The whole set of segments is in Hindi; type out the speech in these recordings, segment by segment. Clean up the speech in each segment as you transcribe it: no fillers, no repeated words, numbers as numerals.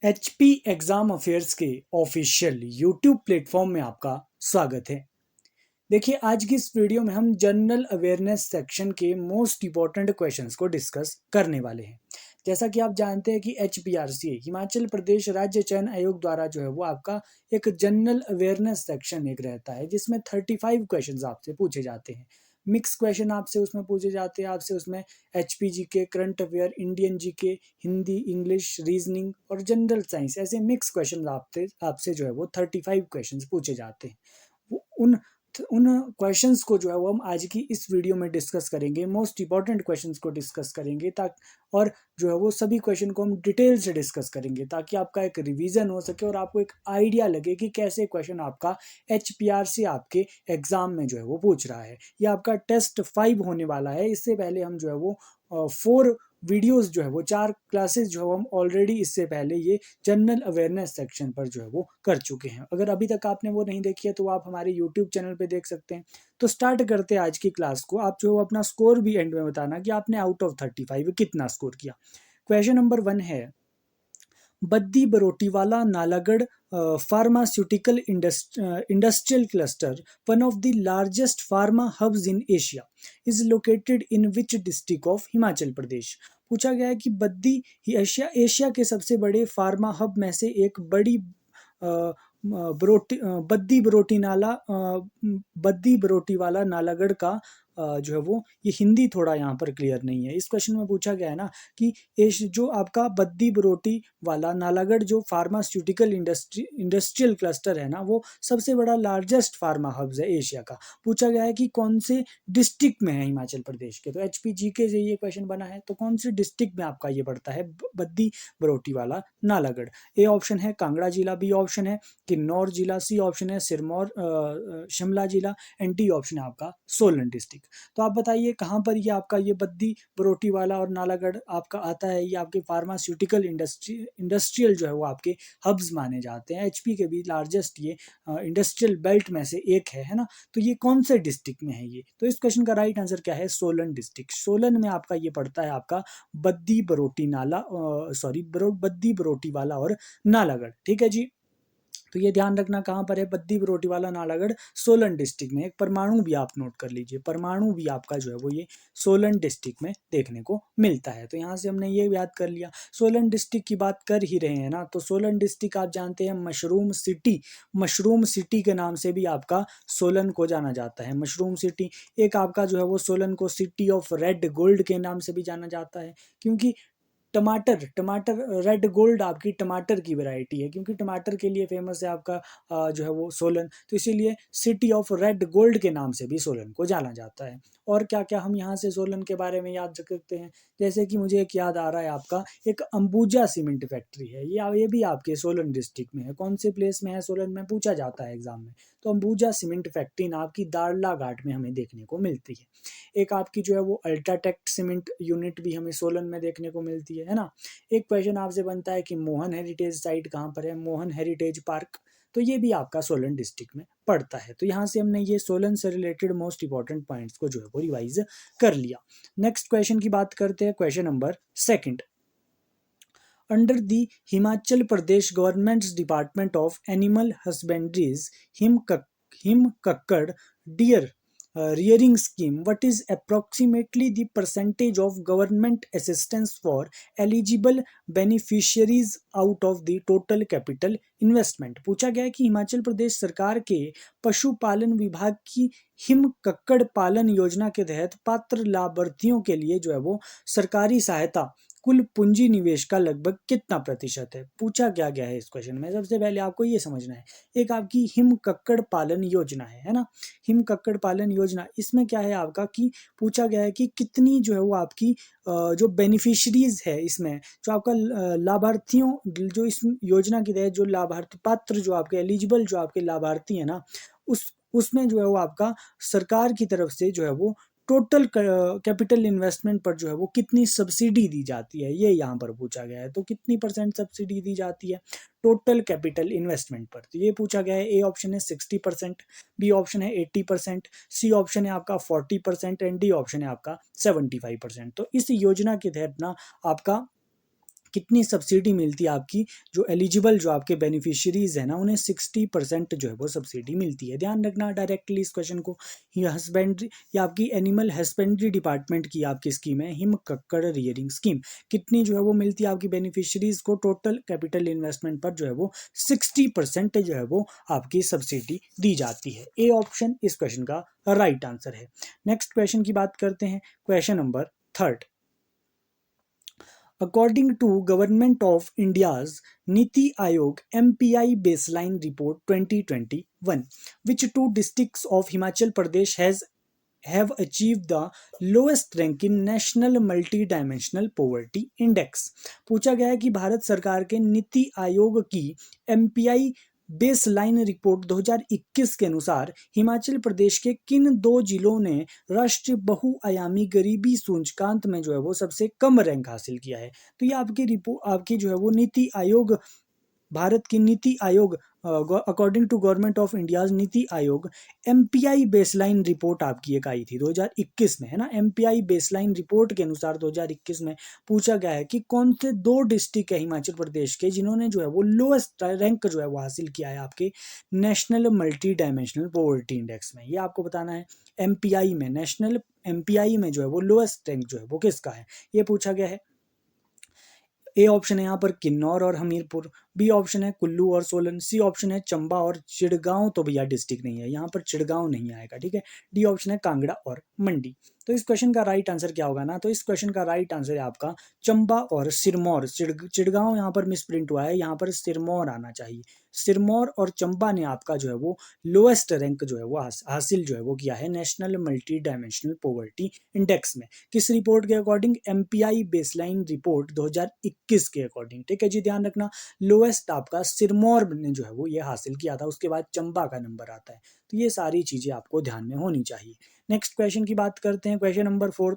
एचपी एग्जाम अफेयर्स के ऑफिशियल यूट्यूब प्लेटफॉर्म में आपका स्वागत है। देखिए, आज की इस वीडियो में हम जनरल अवेयरनेस सेक्शन के मोस्ट इंपॉर्टेंट क्वेश्चंस को डिस्कस करने वाले हैं। जैसा कि आप जानते हैं कि एचपीआरसी हिमाचल प्रदेश राज्य चयन आयोग द्वारा जो है वो आपका एक जनरल अवेयरनेस सेक्शन एक रहता है, जिसमें 35 क्वेश्चंस आपसे पूछे जाते हैं। मिक्स क्वेश्चन आपसे उसमें पूछे जाते हैं। आपसे उसमें एचपीजी के, current affair, Indian GK, Hindi, English, reasoning और जनरल साइंस, ऐसे मिक्स क्वेश्चन आपसे आपसे जो है वो 35 क्वेश्चंस पूछे जाते हैं। उन उन क्वेश्चंस को जो है वो हम आज की इस वीडियो में डिस्कस करेंगे। मोस्ट इंपॉर्टेंट क्वेश्चंस को डिस्कस करेंगे ताकि और जो है वो सभी क्वेश्चन को हम डिटेल से डिस्कस करेंगे, ताकि आपका एक रिवीजन हो सके और आपको एक आइडिया लगे कि कैसे क्वेश्चन आपका एचपीआरसी आपके एग्जाम में जो है वो पूछ रहा है। ये आपका टेस्ट 5 होने वाला है। इससे पहले हम जो है वो 4 वीडियोस जो है वो 4 क्लासेस जो है हम ऑलरेडी इससे पहले ये जनरल अवेयरनेस सेक्शन पर जो है वो कर चुके हैं। अगर अभी तक आपने वो नहीं देखी है तो आप हमारे यूट्यूब चैनल पे देख सकते हैं। तो स्टार्ट करते हैं आज की क्लास को। आप जो अपना स्कोर भी एंड में बताना कि आपने आउट ऑफ 35 कितना स्कोर किया। क्वेश्चन नंबर 1 है, Baddi Barotiwala Nalagarh pharmaceutical industrial cluster, one of the largest pharma hubs in Asia, is located in which district of Himachal Pradesh. पूछा गया है कि बद्दी एशिया के सबसे बड़े फार्मा हब में से एक बड़ी बद्दी बरोटीवाला नालागढ़ का जो है वो, ये हिंदी थोड़ा यहाँ पर क्लियर नहीं है। इस क्वेश्चन में पूछा गया है ना कि जो आपका बद्दी बरोटी वाला नालागढ़ जो फार्मास्यूटिकल इंडस्ट्रियल क्लस्टर है ना, वो सबसे बड़ा लार्जेस्ट फार्मा हब्स है एशिया का। पूछा गया है कि कौन से डिस्ट्रिक्ट में है हिमाचल प्रदेश के। तो एचपीजीके से ये क्वेश्चन बना है, तो कौन से डिस्ट्रिक्ट में आपका ये पड़ता है बद्दी बरोटी वाला नालागढ़। ए ऑप्शन है कांगड़ा जिला, बी ऑप्शन है किन्नौर जिला, सी ऑप्शन है सिरमौर शिमला जिला, एंड डी ऑप्शन है आपका सोलन डिस्ट्रिक्ट। तो आप बताइए कहाँ पर ये आपका ये बद्दी बरोटी वाला और नालागढ़ आपका आता है। ये आपके फार्मास्यूटिकल इंडस्ट्रियल जो है वो आपके हब्स माने जाते हैं। एचपी के भी लार्जेस्ट ये इंडस्ट्रियल बेल्ट में से एक है ना। तो ये कौन से डिस्ट्रिक्ट में है ये? तो इस क्वेश्चन का राइट आंसर क्या है? सोलन डिस्ट्रिक्ट। सोलन में आपका ये पड़ता है आपका बद्दी बरोटी बद्दी बरोटी वाला और नालागढ़। ठीक है जी। तो ये ध्यान रखना कहाँ पर है, बद्दी बरोटी वाला नालागढ़ सोलन डिस्ट्रिक्ट में। एक परमाणु भी आप नोट कर लीजिए, परमाणु भी आपका जो है वो ये सोलन डिस्ट्रिक्ट में देखने को मिलता है। तो यहाँ से हमने ये याद कर लिया। सोलन डिस्ट्रिक्ट की बात कर ही रहे हैं ना, तो सोलन डिस्ट्रिक्ट आप जानते हैं मशरूम सिटी के नाम से भी आपका सोलन को जाना जाता है। Mushroom city. एक आपका जो है वो सोलन को सिटी ऑफ रेड गोल्ड के नाम से भी जाना जाता है, क्योंकि टमाटर रेड गोल्ड आपकी टमाटर की वैरायटी है, क्योंकि टमाटर के लिए फेमस है आपका जो है वो सोलन। तो इसीलिए सिटी ऑफ रेड गोल्ड के नाम से भी सोलन को जाना जाता है। और क्या क्या हम यहाँ से सोलन के बारे में याद रखते हैं, जैसे कि मुझे एक याद आ रहा है आपका एक अंबुजा सीमेंट फैक्ट्री है। ये भी आपके सोलन डिस्ट्रिक्ट में है। कौन से प्लेस में है सोलन में, पूछा जाता है एग्जाम में। तो अंबुजा सीमेंट फैक्ट्री नाम की दाड़ला घाट में हमें देखने को मिलती है। एक आपकी जो है वो अल्ट्राटेक सीमेंट यूनिट भी हमें सोलन में देखने को मिलती है ना। एक क्वेश्चन आपसे बनता है कि मोहन हेरिटेज साइट कहाँ पर है, मोहन हेरिटेज पार्क। तो ये भी आपका सोलन डिस्ट्रिक्ट में पड़ता है। तो यहाँ से हमने ये सोलन से रिलेटेड मोस्ट इंपॉर्टेंट पॉइंट्स को जो है वो रिवाइज कर लिया। नेक्स्ट क्वेश्चन की बात करते हैं, question number 2। Under the Himachal Pradesh governments department of animal husbandries Him Kakkad deer rearing scheme, what is approximately the percentage of government assistance for eligible beneficiaries out of the total capital investment? पूछा गया है कि हिमाचल प्रदेश सरकार के पशुपालन विभाग की हिम कक्कड़ पालन योजना के तहत पात्र लाभार्थियों के लिए जो है वो सरकारी सहायता कुल पूंजी निवेश का लगभग कितना प्रतिशत है। पूछा क्या गया है इस क्वेश्चन में, सबसे पहले आपको ये समझना है। एक आपकी हिम कक्कड़ पालन योजना है ना, हिम कक्कड़ पालन योजना। इसमें क्या है आपका कि पूछा गया है कि कितनी जो है वो आपकी जो बेनिफिशरीज है, इसमें जो आपका लाभार्थियों जो इस योजना के तहत जो लाभार्थी पात्र जो आपके एलिजिबल जो आपके लाभार्थी है ना, उसमें जो है वो आपका सरकार की तरफ से जो है वो टोटल कैपिटल इन्वेस्टमेंट पर जो है वो कितनी सब्सिडी दी जाती है, ये यहाँ पर पूछा गया है। तो कितनी % सब्सिडी दी जाती है टोटल कैपिटल इन्वेस्टमेंट पर? तो ये पूछा गया है। ए ऑप्शन है 60%, बी ऑप्शन है 80%, सी ऑप्शन है आपका 40% एंड डी ऑप्शन है आपका 75%। तो इस योजना के तहत ना आपका कितनी सब्सिडी मिलती है आपकी, जो एलिजिबल जो आपके बेनिफिशियरीज है ना उन्हें 60% जो है वो सब्सिडी मिलती है। ध्यान रखना डायरेक्टली इस क्वेश्चन को। ये हस्बेंड्री, ये आपकी एनिमल हस्बेंड्री डिपार्टमेंट की आपकी स्कीम है, हिम कक्कड़ रियरिंग स्कीम। कितनी जो है वो मिलती है आपकी बेनिफिशियरीज को, टोटल कैपिटल इन्वेस्टमेंट पर जो है वो 60% जो है वो आपकी सब्सिडी दी जाती है। ए ऑप्शन इस क्वेश्चन का राइट आंसर है। नेक्स्ट क्वेश्चन की बात करते हैं, question number 3। According to Government of India's Niti Aayog MPI Baseline Report 2021, which two districts of Himachal Pradesh have achieved the lowest rank in National Multidimensional Poverty Index। पूछा गया है कि भारत सरकार के नीति आयोग की MPI बेसलाइन रिपोर्ट 2021 के अनुसार हिमाचल प्रदेश के किन 2 जिलों ने राष्ट्रीय बहुआयामी गरीबी सूचकांक में जो है वो सबसे कम रैंक हासिल किया है। तो ये आपकी रिपोर्ट, आपकी जो है वो नीति आयोग, भारत की NITI Aayog, according to government of India's NITI Aayog MPI baseline report आपकी एक आई थी 2021 में, है ना। एमपीआई बेसलाइन रिपोर्ट के अनुसार 2021 में पूछा गया है कि कौन से 2 डिस्ट्रिक्ट है हिमाचल प्रदेश के जिन्होंने जो है वो लोएस्ट रैंक जो है वो हासिल किया है आपके national multi dimensional poverty index में। ये आपको बताना है एमपीआई में, नेशनल एमपीआई में जो है वो लोएस्ट रैंक जो है वो किसका है, ये पूछा गया है। ए ऑप्शन है यहाँ पर किन्नौर और हमीरपुर, बी ऑप्शन है कुल्लू और सोलन, सी ऑप्शन है चंबा और चिड़गांव, तो भैया डिस्ट्रिक्ट नहीं है यहाँ पर, चिड़गांव नहीं आएगा, ठीक है। डी ऑप्शन है कांगड़ा और मंडी। तो इस क्वेश्चन का राइट आंसर क्या होगा ना, तो इस क्वेश्चन का राइट आंसर है आपका चंबा और सिरमौर। चिड़गांव यहाँ पर मिसप्रिंट हुआ है, यहाँ पर सिरमौर आना चाहिए। सिरमौर और चंबा ने आपका जो है वो लोएस्ट रैंक जो है वो हासिल जो है वो किया है national multi dimensional poverty index में। किस रिपोर्ट के अकॉर्डिंग, एमपीआई बेसलाइन रिपोर्ट 2021 के अकॉर्डिंग, ठीक है जी। ध्यान रखना लोएस्ट आपका सिरमौर ने जो है वो ये हासिल किया था, उसके बाद चंबा का नंबर आता है। तो ये सारी चीजें आपको ध्यान में होनी चाहिए। नेक्स्ट क्वेश्चन की बात करते हैं, क्वेश्चन नंबर 4।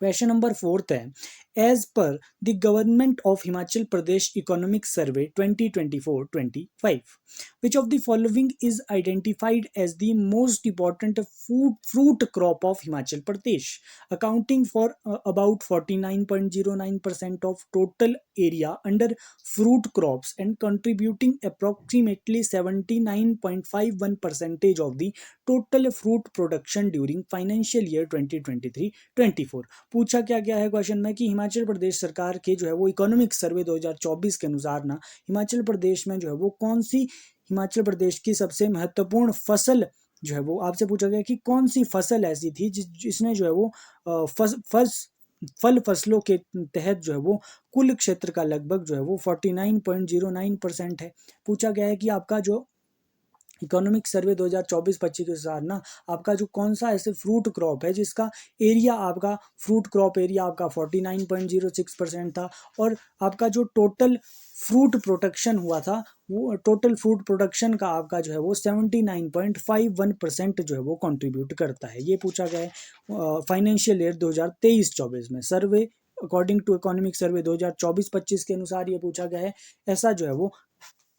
क्वेश्चन नंबर 4 है, as per the government of Himachal Pradesh economic survey 2024-25, which of the following is identified as the most important fruit crop of Himachal Pradesh, accounting for about 49.09% of total area under fruit crops and contributing approximately 79.51% of the total fruit production during financial year 2023-24। पूछा क्या गया है क्वेश्चन में कि हिमाचल प्रदेश सरकार के जो है वो इकोनॉमिक सर्वे 2024 के अनुसार ना हिमाचल प्रदेश में जो है वो कौन सी, हिमाचल प्रदेश की सबसे महत्वपूर्ण फसल जो है वो आपसे पूछा गया कि कौन सी फसल ऐसी थी जिसने जो है वो फल फसलों के तहत जो है वो कुल क्षेत्र का लगभग जो है वो 49.09% है। पूछा गया है कि आपका जो इकोनॉमिक सर्वे 2024-25 के अनुसार ना आपका जो कौन सा ऐसे फ्रूट क्रॉप है जिसका एरिया, आपका फ्रूट क्रॉप एरिया आपका 49.06% था, और आपका जो टोटल फ्रूट प्रोडक्शन हुआ था वो टोटल फ्रूट प्रोडक्शन का आपका जो है वो 79.51% जो है वो कंट्रीब्यूट करता है। ये पूछा गया है फाइनेंशियल ईयर 2023-24 में। सर्वे अकॉर्डिंग टू इकोनॉमिक सर्वे 2024-25 के अनुसार ये पूछा गया है, ऐसा जो है वो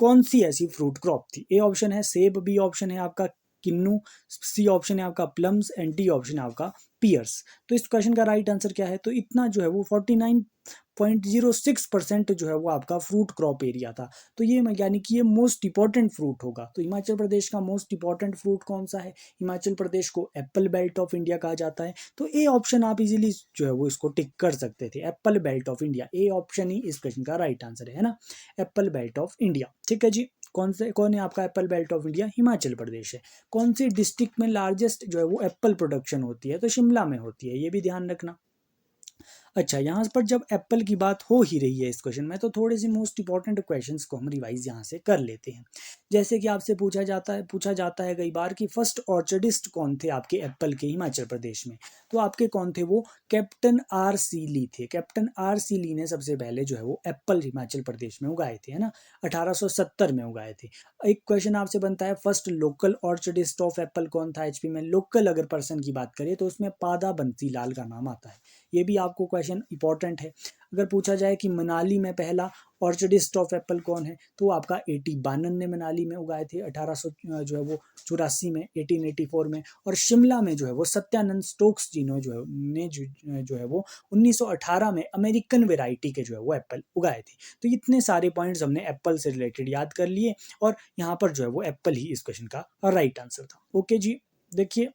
कौन सी ऐसी फ्रूट क्रॉप थी। ए ऑप्शन है सेब, बी ऑप्शन है आपका किन्नू, सी ऑप्शन है आपका प्लम्स एंड डी ऑप्शन है आपका पियर्स। तो इस क्वेश्चन का राइट आंसर क्या है, तो इतना जो है वो 49.06% जो है वो आपका फ्रूट क्रॉप एरिया था। तो ये यानी कि ये मोस्ट इंपॉर्टेंट फ्रूट होगा। तो हिमाचल प्रदेश का मोस्ट इंपॉर्टेंट फ्रूट कौन सा है, हिमाचल प्रदेश को एप्पल बेल्ट ऑफ इंडिया कहा जाता है। तो ए ऑप्शन आप इजीली जो है वो इसको टिक कर सकते थे, apple belt of India. A option ही इस क्वेश्चन का राइट आंसर है ना, एप्पल बेल्ट ऑफ इंडिया, ठीक है जी। कौन है आपका apple belt of India, Himachal Pradesh है। कौन सी डिस्ट्रिक्ट में लार्जेस्ट जो है वो एप्पल प्रोडक्शन होती है, तो शिमला में होती है, ये भी ध्यान रखना। अच्छा, यहाँ पर जब एप्पल की बात हो ही रही है इस क्वेश्चन में, तो थोड़े से मोस्ट इंपॉर्टेंट क्वेश्चंस को हम रिवाइज यहाँ से कर लेते हैं। जैसे कि आपसे पूछा जाता है कई बार कि फर्स्ट ऑर्चर्डिस्ट कौन थे आपके एप्पल के हिमाचल प्रदेश में, तो आपके कौन थे वो, कैप्टन आर सी ली थे। कैप्टन आर सी ली ने सबसे पहले जो है वो एप्पल हिमाचल प्रदेश में उगाए थे, है ना, 1870 में उगाए थे। एक क्वेश्चन आपसे बनता है, फर्स्ट लोकल ऑर्चर्डिस्ट ऑफ एप्पल कौन था एचपी में। लोकल अगर पर्सन की बात करें तो उसमें पादा बंसीलाल का नाम आता है। ये भी आपको क्वेश्चन इंपॉर्टेंट है। अगर पूछा जाए कि मनाली में पहला ऑर्चर्डिस्ट ऑफ एप्पल कौन है, तो आपका एटी बानन ने मनाली में उगाए थे 1800 जो है वो 84 में, 1884 में। और शिमला में जो है वो सत्यानंद स्टोक्स जी ने जो है वो 1918 में अमेरिकन वेराइटी के जो है वो एप्पल उगाए थे। तो इतने सारे पॉइंट्स हमने एप्पल से रिलेटेड याद कर लिए और यहाँ पर जो है वो एप्पल ही इस क्वेश्चन का राइट आंसर था। ओके जी, देखिए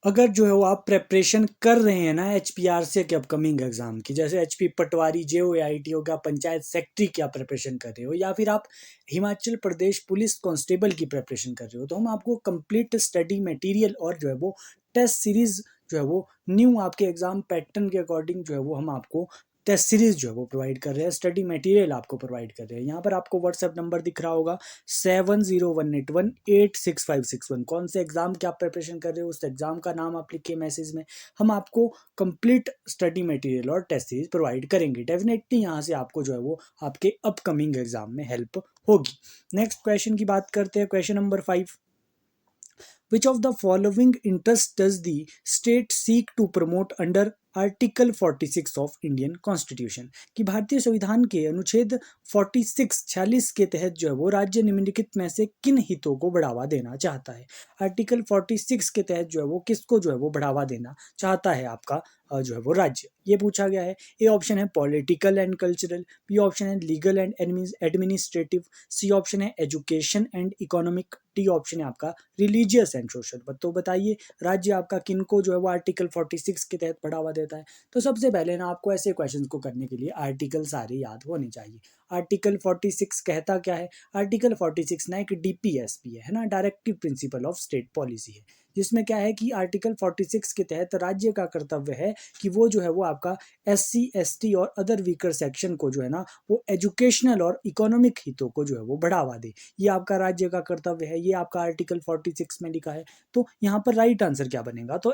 अगर जो है वो आप प्रेपरेशन कर रहे हैं ना HPRC के अपकमिंग एग्जाम की, जैसे HP पटवारी, JOAIT हो गया, पंचायत सेक्रेटरी की आप प्रिपरेशन कर रहे हो, या फिर आप हिमाचल प्रदेश पुलिस कांस्टेबल की प्रिपरेशन कर रहे हो, तो हम आपको कंप्लीट स्टडी मटेरियल और जो है वो टेस्ट सीरीज जो है वो न्यू आपके एग्जाम पैटर्न के अकॉर्डिंग जो है वो हम आपको टेस्ट सीरीज जो है वो प्रोवाइड कर रहे हैं, स्टडी मटेरियल आपको प्रोवाइड कर रहे हैं। यहाँ पर आपको व्हाट्सएप नंबर दिख रहा होगा 7018186561। कौन से एग्जाम की आप प्रिपरेशन कर रहे हो, उस एग्जाम का नाम आप लिखिए मैसेज में, हम आपको कंप्लीट स्टडी मटेरियल और टेस्ट सीरीज प्रोवाइड करेंगे। डेफिनेटली यहाँ से आपको जो है वो आपके अपकमिंग एग्जाम में हेल्प होगी। नेक्स्ट क्वेश्चन की बात करते हैं, question number 5। Which of the following interests does the state seek to promote under article 46 of Indian constitution? कि भारतीय संविधान के अनुच्छेद 46 के तहत जो है वो राज्य निम्नलिखित में से किन हितों को बढ़ावा देना चाहता है? आर्टिकल 46 के तहत जो है वो किसको जो है वो बढ़ावा देना चाहता है आपका जो है वो राज्य, ये पूछा गया है। ए ऑप्शन है political and cultural, B option है legal and administrative, C option है education and economic, D option है आपका रिलीजियस एंड सोशल। तो बताइए राज्य आपका किनको जो है वो आर्टिकल 46 के तहत बढ़ावा देता है? तो सबसे पहले ना आपको ऐसे क्वेश्चंस को करने के लिए आर्टिकल सारे याद होने चाहिए। आर्टिकल 46 कहता क्या है? आर्टिकल 46 ना एक DPSP है ना, directive principle of state policy है, जिसमें क्या है कि आर्टिकल 46 के तहत राज्य का कर्तव्य है कि वो जो है वो आपका SC ST और अदर वीकर सेक्शन को जो है ना वो एजुकेशनल और इकोनॉमिक हितों को जो है वो बढ़ावा दे। ये आपका राज्य का कर्तव्य है, ये आपका आर्टिकल 46 में लिखा है। तो यहाँ पर राइट आंसर क्या बनेगा? तो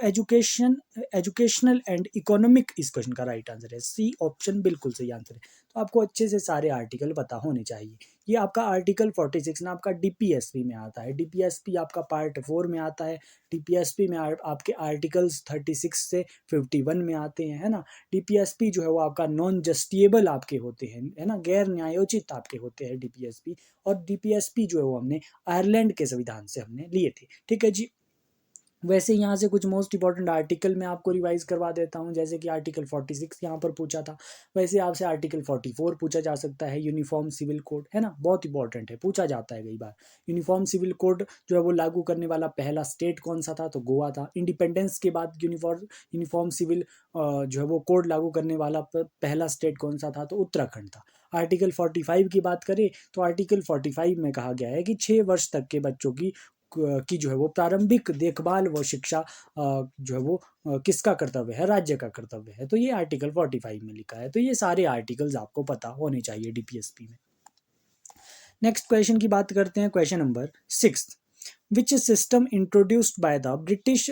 एजुकेशनल एंड इकोनॉमिक इस क्वेश्चन का राइट आंसर है, सी ऑप्शन बिल्कुल सही आंसर है। तो आपको अच्छे से सारे आर्टिकल पता होने चाहिए। ये आपका आर्टिकल 46 ना आपका DPSP में आता है, DPSP आपका पार्ट 4 में आता है। DPSP में आपके आर्टिकल्स 36 से 51 में आते हैं, है ना। DPSP जो है वो आपका नॉन जस्टिएबल आपके होते हैं, है ना, गैर न्यायोचित आपके होते हैं DPSP। और DPSP जो है वो हमने आयरलैंड के संविधान से हमने लिए थे, ठीक है जी। वैसे यहाँ से कुछ मोस्ट इंपॉर्टेंट आर्टिकल मैं आपको रिवाइज करवा देता हूँ, जैसे कि आर्टिकल 46 यहाँ पर पूछा था, वैसे आपसे आर्टिकल 44 पूछा जा सकता है, यूनिफॉर्म सिविल कोड, है ना, बहुत इंपॉर्टेंट है, पूछा जाता है कई बार। यूनिफॉर्म सिविल कोड जो है वो लागू करने वाला पहला स्टेट कौन सा था? तो गोवा था। इंडिपेंडेंस के बाद यूनिफॉर्म सिविल जो है वो कोड लागू करने वाला पहला स्टेट कौन सा था? तो उत्तराखंड था। आर्टिकल 45 की बात करें तो आर्टिकल 45 में कहा गया है कि 6 वर्ष तक के बच्चों की जो है वो प्रारंभिक देखभाल व शिक्षा जो है वो किसका कर्तव्य है? राज्य का कर्तव्य है। तो ये आर्टिकल 45 में लिखा है। तो ये सारे आर्टिकल्स आपको पता होने चाहिए DPSP में। नेक्स्ट क्वेश्चन की बात करते हैं, question number 6। Which system introduced by the British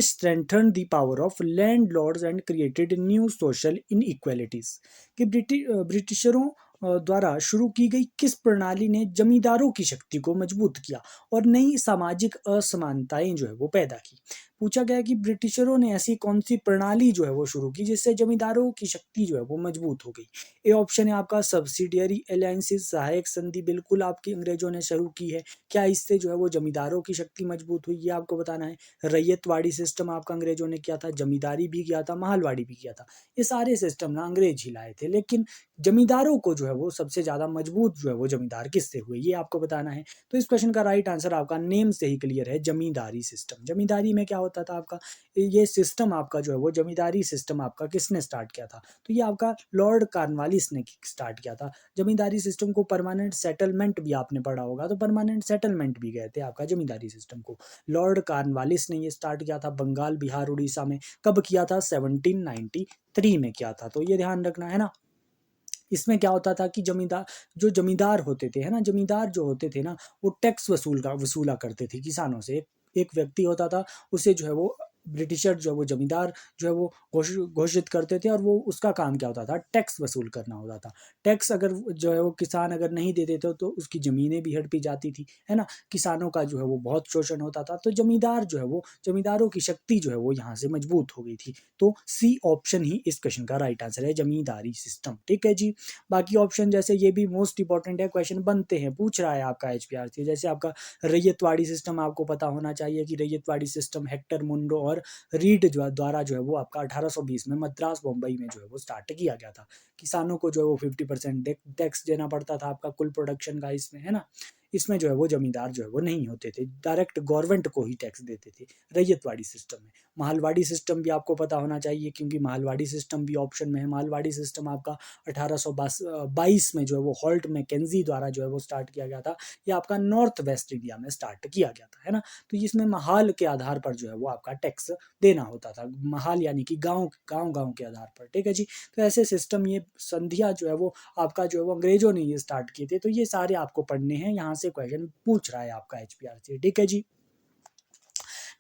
strengthened the power of landlords and created new social inequalities? कि ब्रिटिशरों द्वारा शुरू की गई किस प्रणाली ने जमींदारों की शक्ति को मजबूत किया और नई सामाजिक असमानताएं जो है वो पैदा की? पूछा गया कि ब्रिटिशरों ने ऐसी कौन सी प्रणाली जो है वो शुरू की जिससे जमींदारों की शक्ति जो है वो मजबूत हो गई? ए ऑप्शन है आपका सब्सिडियरी अलायंसेस, सहायक संधि बिल्कुल आपकी अंग्रेजों ने शुरू की है, क्या इससे जो है वो जमींदारों की शक्ति मजबूत हुई? ये आपको बताना है। रैयतवाड़ी सिस्टम आपका अंग्रेजों ने किया था, जमींदारी भी किया था, महलवाड़ी भी किया था। ये सारे सिस्टम ना अंग्रेज ही लाए थे, लेकिन जमींदारों को जो है वो सबसे ज्यादा मजबूत जो है वो जमींदार किससे हुए, ये आपको बताना है। तो इस क्वेश्चन का राइट आंसर आपका नेम से ही क्लियर है, जमींदारी सिस्टम। जमींदारी में क्या होता था आपका, ये सिस्टम आपका जो है वो जमींदारी सिस्टम आपका किसने स्टार्ट किया था? तो ये आपका लॉर्ड कॉर्नवालिस ने स्टार्ट किया था। जमींदारी सिस्टम को परमानेंट सेटलमेंट भी आपने पढ़ा होगा, तो परमानेंट सेटलमेंट भी कहते हैं आपका जमींदारी सिस्टम को। लॉर्ड कॉर्नवालिस ने ये स्टार्ट किया था बंगाल, बिहार, उड़ीसा में। कब किया था? 1793 में किया था। तो ये ध्यान रखना है ना। इसमें क्या होता था कि जमींदार होते थे, है ना, जमींदार जो होते थे ना वो टैक्स वसूला करते थे किसानों से। एक व्यक्ति होता था, उसे जो है वो ब्रिटिशर जो है वो जमींदार जो है वो घोषित करते थे, और वो उसका काम क्या होता था, टैक्स वसूल करना होता था। टैक्स अगर जो है वो किसान अगर नहीं देते थे तो उसकी ज़मीनें भी हड़पी जाती थी, है ना? किसानों का जो है वो बहुत शोषण होता था, तो जमींदार जो है वो जमींदारों की शक्ति जो है वो यहाँ से मजबूत हो गई थी। तो सी ऑप्शन ही इस क्वेश्चन का राइट आंसर है, जमींदारी सिस्टम। ठीक है जी। बाकी ऑप्शन जैसे ये भी मोस्ट इंपॉर्टेंट है, क्वेश्चन बनते हैं, पूछ रहा है आपका एचपीआरसी। जैसे आपका रैयतवाड़ी सिस्टम आपको पता होना चाहिए कि रैयतवाड़ी सिस्टम हेक्टर मुंडो और रीड द्वारा जो है वो आपका 1820 में मद्रास बम्बई में जो है वो स्टार्ट किया गया था। किसानों को जो है वो 50% टैक्स देना पड़ता था आपका कुल प्रोडक्शन का इसमें, है ना? इसमें जो है वो जमींदार जो है वो नहीं होते थे, डायरेक्ट गवर्नमेंट को ही टैक्स देते थे रैयतवाड़ी सिस्टम में। माहलवाड़ी सिस्टम भी आपको पता होना चाहिए, क्योंकि माहलवाड़ी सिस्टम भी ऑप्शन में है। माहलवाड़ी सिस्टम आपका 1822 में जो है वो हॉल्ट मैकेंजी द्वारा जो है वो स्टार्ट किया गया था। ये आपका नॉर्थ वेस्ट इंडिया में स्टार्ट किया गया था, है ना? तो इसमें महाल के आधार पर जो है वो आपका टैक्स देना होता था। महाल यानी कि गांव के आधार पर। ठीक है जी। तो ऐसे सिस्टम, ये संधियाँ जो है वो आपका जो है वो अंग्रेजों ने ये स्टार्ट किए थे। तो ये सारे आपको पढ़ने हैं, यहाँ से क्वेश्चन पूछ रहा है आपका एचपीआरसी। ठीक है जी।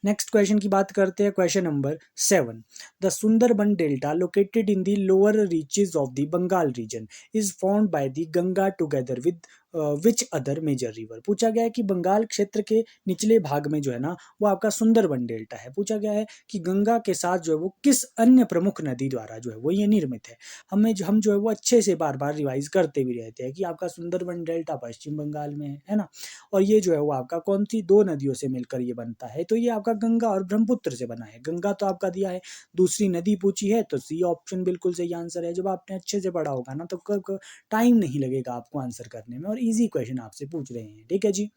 नेक्स्ट क्वेश्चन की बात करते हैं, question number 7। The Sundarban delta located in the lower reaches of the Bengal region is found by the Ganga together with which other major river. पूछा गया है कि बंगाल क्षेत्र के निचले भाग में जो है ना वो आपका सुंदरबन डेल्टा है। पूछा गया है कि गंगा के साथ जो है वो किस अन्य प्रमुख नदी द्वारा जो है वो ये निर्मित है। हम जो है वो अच्छे से बार बार रिवाइज करते भी रहते हैं कि आपका सुंदरबन डेल्टा पश्चिम बंगाल में है ना? और ये जो है वो आपका कौन सी दो नदियों से मिलकर ये बनता है, तो ये आपका गंगा और ब्रह्मपुत्र से बना है। गंगा तो आपका दिया है, दूसरी नदी पूछी है, तो सी ऑप्शन बिल्कुल सही आंसर है। जब आपने अच्छे से पढ़ा होगा ना तो टाइम नहीं लगेगा आपको आंसर करने में, और इजी क्वेश्चन आपसे पूछ रहे हैं। ठीक है जी।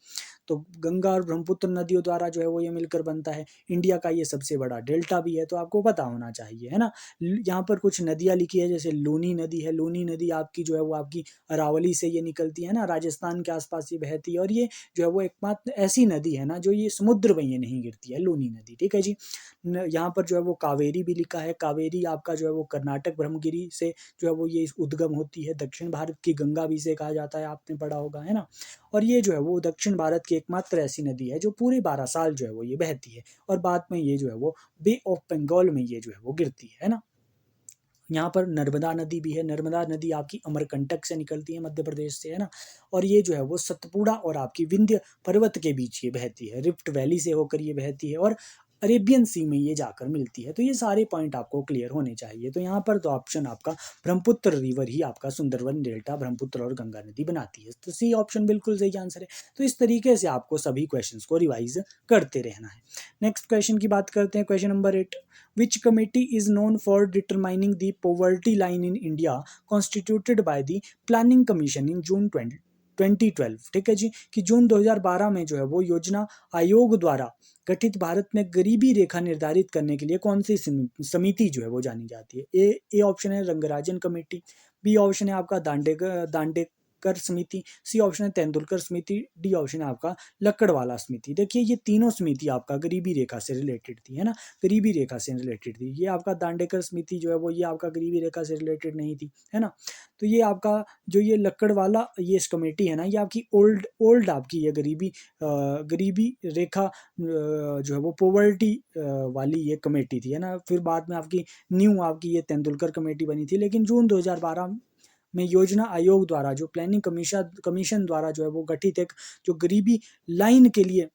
तो गंगा और ब्रह्मपुत्र नदियों द्वारा जो है वो ये मिलकर बनता है। इंडिया का ये सबसे बड़ा डेल्टा भी है, तो आपको पता होना चाहिए, है ना? यहाँ पर कुछ नदियाँ लिखी है, जैसे लूनी नदी है। लूनी नदी आपकी जो है वो आपकी अरावली से ये निकलती है ना, राजस्थान के आसपास ये बहती है, और ये जो है वो एकमात्र ऐसी नदी है ना जो ये समुद्र में ये नहीं गिरती है, लूनी नदी। ठीक है जी। यहाँ पर जो है वो कावेरी भी लिखा है। कावेरी आपका जो है वो कर्नाटक ब्रह्मगिरी से जो है वो ये उद्गम होती है। दक्षिण भारत की गंगा भी इसे कहा जाता है, आपने पढ़ा होगा, है ना? और ये जो है वो दक्षिण भारत की एकमात्र ऐसी नदी है जो पूरे 12 साल जो है वो ये बहती है, और बाद में ये जो है वो बे ऑफ बंगाल में ये जो है वो गिरती है ना? यहाँ पर नर्मदा नदी भी है। नर्मदा नदी आपकी अमरकंटक से निकलती है, मध्य प्रदेश से, है ना? और ये जो है वो सतपुड़ा और आपकी विंध्य पर्वत के बीच ये बहती है, रिफ्ट वैली से होकर ये बहती है, और अरेबियन सी में ये जाकर मिलती है। तो ये सारे पॉइंट आपको क्लियर होने चाहिए। तो यहाँ पर तो ऑप्शन आपका ब्रह्मपुत्र रिवर ही आपका सुंदरबन डेल्टा ब्रह्मपुत्र और गंगा नदी बनाती है, तो सी ऑप्शन बिल्कुल सही आंसर है। तो इस तरीके से आपको सभी क्वेश्चंस को रिवाइज करते रहना है। नेक्स्ट क्वेश्चन की बात करते हैं, question number 8। Which committee is known for determining the poverty line in India, constituted by the Planning Commission in June 2012। ठीक है जी। कि जून 2012 में जो है वो योजना आयोग द्वारा गठित भारत में गरीबी रेखा निर्धारित करने के लिए कौन सी समिति जो है वो जानी जाती है। ए ऑप्शन है रंगराजन कमेटी, बी ऑप्शन है आपका दांडेकर समिति, सी ऑप्शन है तेंदुलकर समिति, डी ऑप्शन है आपका लक्कड़वाला समिति। देखिए ये तीनों समिति आपका गरीबी रेखा से रिलेटेड थी, है ना? गरीबी रेखा से रिलेटेड थी। ये आपका दांडेकर समिति जो है वो ये आपका गरीबी रेखा से रिलेटेड नहीं थी, है ना? तो ये आपका जो ये लक्कड़वाला ये कमेटी है ना, ये आपकी ओल्ड आपकी ये गरीबी रेखा जो है वो पोवर्टी वाली ये कमेटी थी, है ना? फिर बाद में आपकी न्यू आपकी ये तेंदुलकर कमेटी बनी थी। लेकिन जून 2012 में योजना आयोग द्वारा जो प्लानिंग कमीशन द्वारा जो है वो गठित एक जो गरीबी लाइन के लिए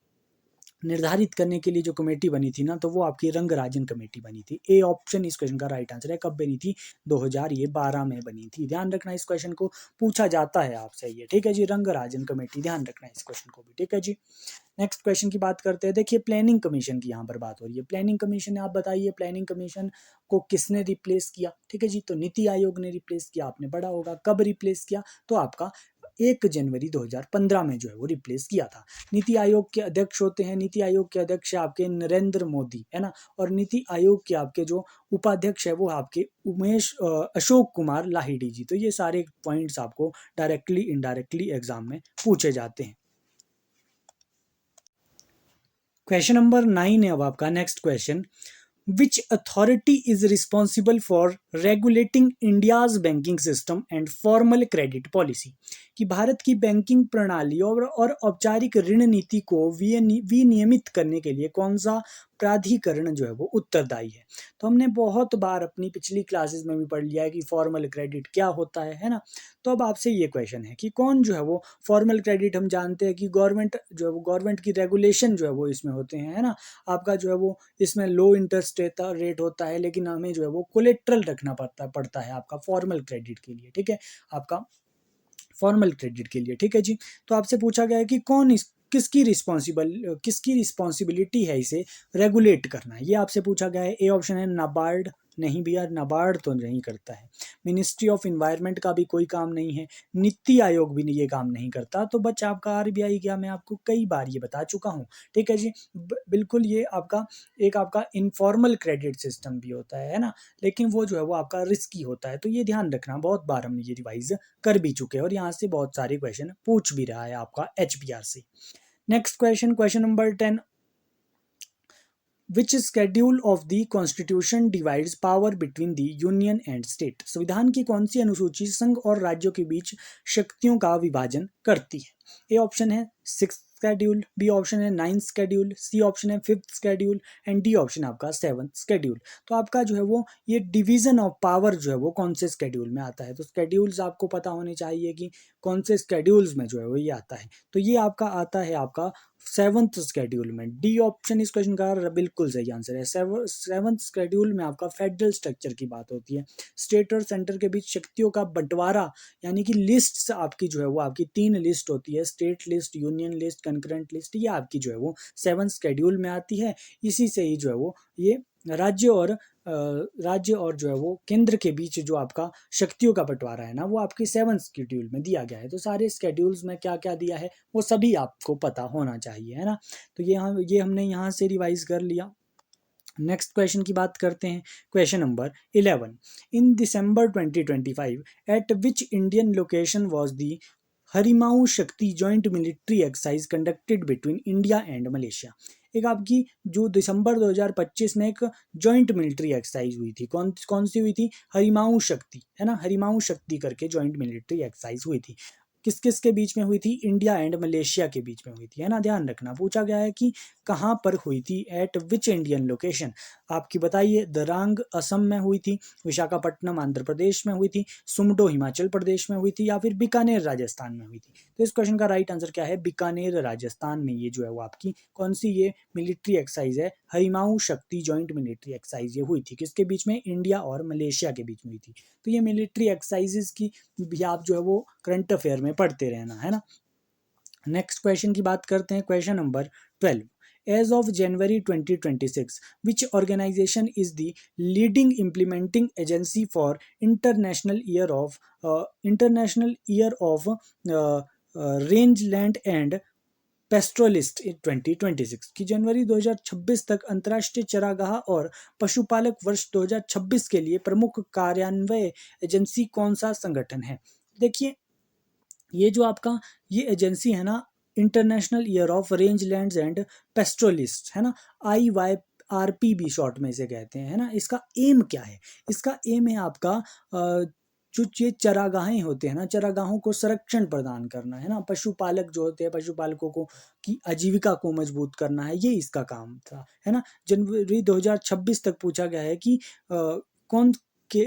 निर्धारित करने के लिए जो कमेटी बनी थी ना, तो वो आपकी रंगराजन कमेटी बनी थी। ए ऑप्शन इस क्वेश्चन का राइट आंसर है। कब बनी थी? 2012 में बनी थी। ध्यान रखना, इस क्वेश्चन को पूछा जाता है आपसे ये। ठीक है जी, रंगराजन कमेटी, ध्यान रखना इस क्वेश्चन को भी। ठीक है जी। नेक्स्ट क्वेश्चन की बात करते हैं। देखिए प्लानिंग कमीशन की यहाँ पर बात हो रही है। प्लानिंग कमीशन, आप बताइए प्लानिंग कमीशन को किसने रिप्लेस किया? ठीक है जी। तो नीति आयोग ने रिप्लेस किया, आपने पढ़ा होगा। कब रिप्लेस किया? तो आपका 1 जनवरी 2015 में जो है वो रिप्लेस किया था। नीति आयोग के अध्यक्ष होते हैं, नीति आयोग के अध्यक्ष आपके नरेंद्र मोदी, है ना? और नीति आयोग के आपके जो उपाध्यक्ष है वो आपके अशोक कुमार लाहिड़ी जी। तो ये सारे पॉइंट्स आपको डायरेक्टली इनडायरेक्टली एग्जाम में पूछे जाते हैं। क्वेश्चन नंबर 9 है अब आपका next question. Which authority is responsible for regulating India's banking system and formal credit policy? कि भारत की बैंकिंग प्रणाली और औपचारिक ऋण नीति को विनियमित करने के लिए कौन सा प्राधिकरण जो है वो उत्तरदायी है। तो हमने बहुत बार अपनी पिछली क्लासेस में भी पढ़ लिया है कि फॉर्मल क्रेडिट क्या होता है ना। तो अब आपसे ये क्वेश्चन है कि कौन जो है वो फॉर्मल क्रेडिट, हम जानते हैं कि गवर्नमेंट जो है वो गवर्नमेंट की रेगुलेशन जो है वो इसमें होते हैं, है ना। आपका जो है वो इसमें लो इंटरेस्ट रेट होता है, लेकिन हमें जो है वो कोलेट्रल रखना पड़ता है आपका फॉर्मल क्रेडिट के लिए, ठीक है, आपका फॉर्मल क्रेडिट के लिए, ठीक है जी। तो आपसे पूछा गया है कि कौन इस किसकी रिस्पॉन्सिबिलिटी है इसे रेगुलेट करना, ये आपसे पूछा गया है। ए ऑप्शन है नाबार्ड, नहीं भैया नाबार्ड तो नहीं करता है। मिनिस्ट्री ऑफ इन्वायरमेंट का भी कोई काम नहीं है। नीति आयोग भी ये काम नहीं करता। तो बच्चा आपका आरबीआई क्या, मैं आपको कई बार ये बता चुका हूँ, ठीक है जी। बिल्कुल ये आपका एक आपका इनफॉर्मल क्रेडिट सिस्टम भी होता है ना, लेकिन वो जो है वो आपका रिस्की होता है। तो ये ध्यान रखना, बहुत बार हमने ये रिवाइज कर भी चुके हैं और यहाँ से बहुत सारे क्वेश्चन पूछ भी रहा है आपका एचबीआर से। Next question, question number 10, which schedule of the constitution divides power between the union and state. संविधान की कौन सी अनुसूची संघ और राज्यों के बीच शक्तियों का विभाजन करती है। ए ऑप्शन है 6th स्केड्यूल, बी ऑप्शन है 9th स्केड्यूल, सी ऑप्शन है 5th schedule and D option आपका 7th स्केड्यूल। तो आपका जो है वो ये डिवीजन ऑफ पावर जो है वो कौन से स्केड्यूल में आता है। तो स्केड्यूल्स आपको पता होने चाहिए कि कौन से स्केड्यूल्स में जो है वो ये आता है। तो ये आपका आता है आपका 7th स्केड्यूल में। डी ऑप्शन इस क्वेश्चन का बिल्कुल सही आंसर है। 7th स्केड्यूल में आपका फेडरल स्ट्रक्चर की बात होती है। स्टेट और सेंटर के बीच शक्तियों का बंटवारा, यानी कि लिस्ट आपकी जो है वो आपकी 3 लिस्ट होती है, state list, union list, concurrent list, ये आपकी जो है वो 7th स्केड्यूल में आती है। इसी से ही जो है वो ये राज्य और जो है वो केंद्र के बीच जो आपका शक्तियों का बंटवारा है ना, वो आपकी 7th स्केड्यूल में दिया गया है। तो सारे स्केड्यूल्स में क्या क्या दिया है वो सभी आपको पता होना चाहिए, है ना। तो ये हमने यहाँ से रिवाइज कर लिया। नेक्स्ट क्वेश्चन की बात करते हैं, question number 11, in December 2025 at which Indian location was the Harimau Shakti joint military exercise conducted between India and Malaysia. एक आपकी जो दिसंबर 2025 में एक जॉइंट मिलिट्री एक्सरसाइज हुई थी, कौन सी हुई थी, हरिमाऊ शक्ति, है ना, हरिमाऊ शक्ति करके जॉइंट मिलिट्री एक्सरसाइज हुई थी। किस किस के बीच में हुई थी, इंडिया एंड मलेशिया के बीच में हुई थी, है ना। ध्यान रखना, पूछा गया है कि कहाँ पर हुई थी, एट विच इंडियन लोकेशन। आपकी बताइए, दरांग असम में हुई थी, विशाखापट्टनम आंध्र प्रदेश में हुई थी, सुमडो हिमाचल प्रदेश में हुई थी, या फिर बीकानेर राजस्थान में हुई थी। तो इस क्वेश्चन का राइट आंसर क्या है, बीकानेर राजस्थान में ये जो है वो आपकी कौन सी ये मिलिट्री एक्सरसाइज है, Harimau Shakti joint military exercise ये हुई थी। किसके बीच में, इंडिया और मलेशिया के बीच में हुई थी। तो ये मिलिट्री एक्सरसाइजेस की भी आप जो है वो करंट अफेयर में पढ़ते रहना, है ना। नेक्स्ट क्वेश्चन की बात करते हैं, question number 12, as of January 2026 which organization is the leading implementing agency for international year of rangeland and पेस्ट्रोलिस्ट 2026 की जनवरी 2026 तक अंतर्राष्ट्रीय चरागाह और पशुपालक वर्ष 2026 के लिए प्रमुख कार्यान्वयन एजेंसी कौन सा संगठन है। देखिए, ये जो आपका ये एजेंसी है ना, international year of rangelands and pastoralist, है ना, IYRP शॉर्ट में इसे कहते हैं, है ना। इसका एम क्या है, इसका एम है आपका जो ये चरागाहें होते हैं ना, चरागाहों को संरक्षण प्रदान करना, है ना। पशुपालक जो होते हैं, पशुपालकों को की आजीविका को मजबूत करना है, ये इसका काम था, है ना। जनवरी 2026 तक पूछा गया है कि कौन के